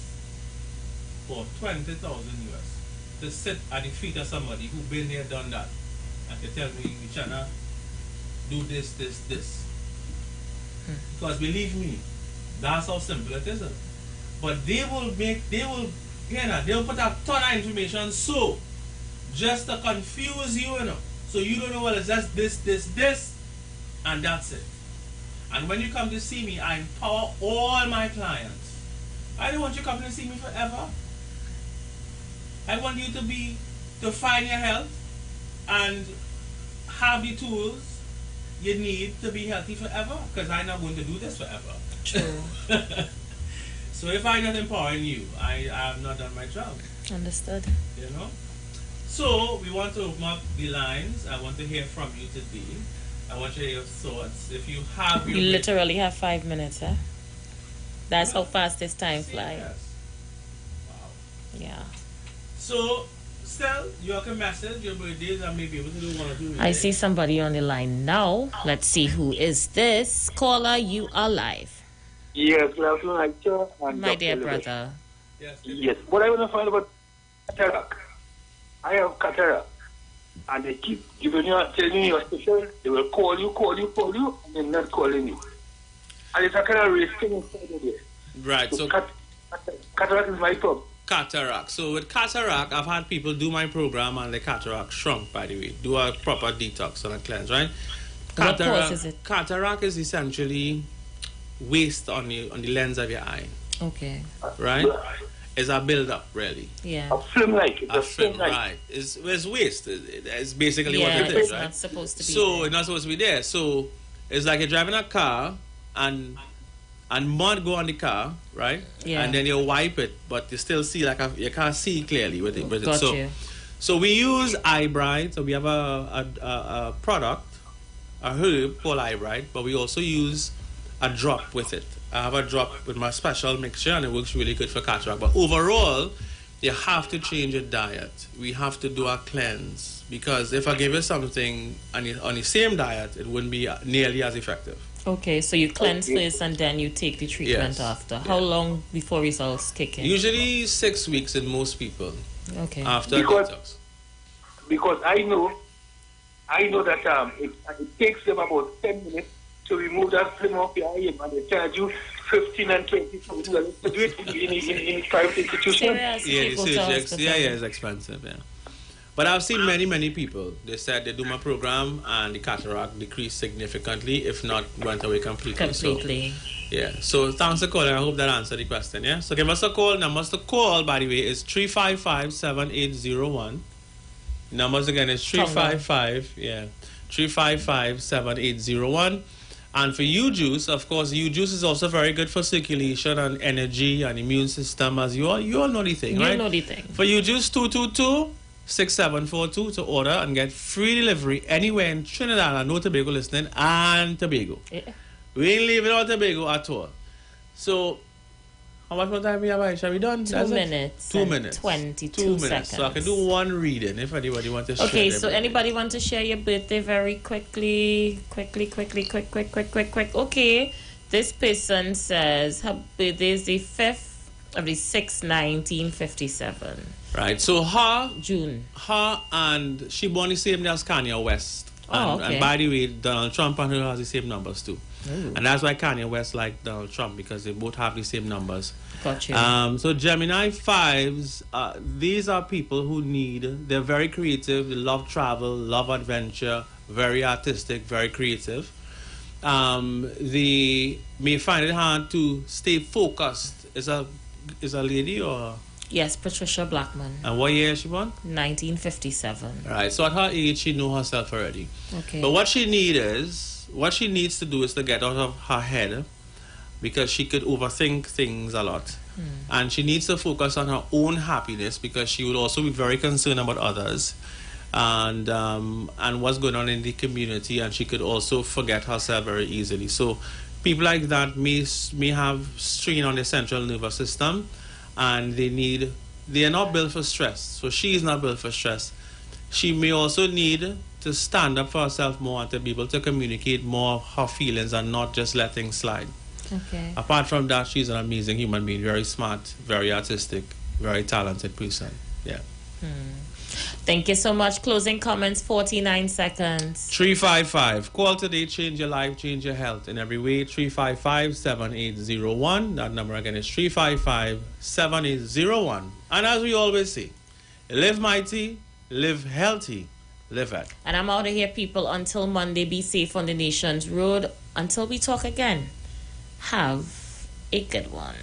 or 20,000 US to sit at the feet of somebody who been there, done that, and to tell me, Chana, do this, this, this. Because believe me, that's how simple it is. But they'll put a ton of information so just to confuse you, so you don't know, well, it's just this, and that's it. And when you come to see me, I empower all my clients. I don't want you coming to see me forever. I want you to find your health and have the tools you need to be healthy forever, because I'm not going to do this forever. True. So if I'm not empowering you, I have not done my job. Understood. You know? So we want to open up the lines. I want to hear from you today. I want to hear your thoughts. If you have your... You literally have 5 minutes, huh? That's how fast this time flies. Wow. Yeah. So, still, you can message your birthdays and maybe able to do 1 or 2 I see somebody on the line now. Let's see who is this. Caller, you are live. Yes, good afternoon, Aisha. My dear brother. Yes, what I want to find about cataract. I have cataract. And they keep telling you you're special. They will call you, and they're not calling you. And it's a kind of risking inside of there. Right, so cataract is my problem. Cataract. So with cataract, I've had people do my program and the cataract shrunk, by the way. Do a proper detox and a cleanse, right? What causes it? Cataract is essentially waste on the lens of your eye. Okay. Right? It's a build-up, really. Yeah. A film-like. A film, right. It's waste. It's basically what it is, it's right? not supposed to be So there. it's not supposed to be there. So it's like you're driving a car and mud go on the car, right? Yeah. And then you wipe it, but you still see you can't see clearly with it. Got you. So we use eye bright. So we have a product, a herb called eye bright, but we also use a drop with it. I have a drop with my special mixture and it works really good for cataract. But overall, you have to change your diet. We have to do a cleanse, because if I give you something on the same diet, it wouldn't be nearly as effective. Okay, so you cleanse first and then you take the treatment Yes. after. How long before results kick in? Usually 6 weeks in most people. Okay. After Because- detox. Because I know that it takes them about 10 minutes to remove that film off your eye, and they charge you 15 and 20 to do it in private institutions. It's expensive, yeah. But I've seen many people. They said they do my program and the cataract decreased significantly, if not went away completely. Completely. So, yeah. So thanks for calling. I hope that answered the question. Yeah. So give us a call. Numbers to call, by the way, is 355-7801. Numbers again is 355-7801. And for U-juice, of course, U-juice is also very good for circulation and energy and immune system, as you all know the thing, right? You know the thing. For U-juice, 222-6742 to order and get free delivery anywhere in Trinidad and Tobago listening, and Tobago. Yeah. We ain't leaving out Tobago at all. So, how much more time we have? Shall we done? 2 minutes. 2 minutes. 22 seconds. So I can do one reading if anybody wants to share. Okay, so anybody want to share your birthday very quickly? Quick. Okay, this person says her birthday is the 5th of the 6th, 1957. Right, so her and she born the same day as Kanye West. And by the way, Donald Trump and her has the same numbers too. Ooh. And that's why Kanye West liked Donald Trump, because they both have the same numbers. Gotcha. So Gemini 5s, these are people who they're very creative, they love travel, love adventure, very artistic, very creative. They may find it hard to stay focused. Is a lady or? Yes, Patricia Blackman. And what year is she born? 1957. Right, so at her age, she knows herself already. Okay. But what she needs to do is to get out of her head, because she could overthink things a lot. And she needs to focus on her own happiness, because she would also be very concerned about others and what's going on in the community, and she could also forget herself very easily. So people like that may have strain on their central nervous system, and they are not built for stress. So she is not built for stress. She may also need to stand up for herself more and to be able to communicate more of her feelings and not just let things slide. Okay. Apart from that, she's an amazing human being, very smart, very artistic, very talented person. Yeah. Thank you so much. Closing comments, 49 seconds. 355. Call today, change your life, change your health in every way. 355-7801. That number again is 355-7801. And as we always say, live mighty, live healthy, live it. And I'm out of here, people. Until Monday, be safe on the nation's road. Until we talk again, have a good one.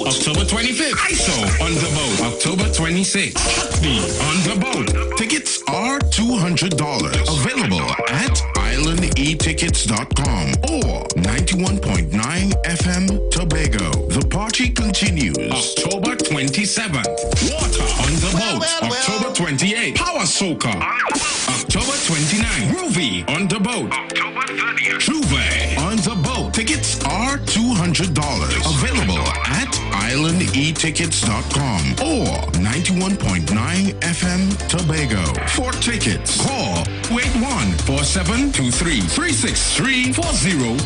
October 25th. ISO on the boat. October 26th. Hackney on the boat. Tickets are $200. Available at islandetickets.com or 91.9 FM Tobago. The party continues. October 27th. Water on the boat. October 28th. Power Soca. October 29th. Groovy on the boat. October 30th. Juve on the boat. Tickets are $200. Available at islandetickets.com or 91.9 FM Tobago. For tickets, call 281-4723-363-4030.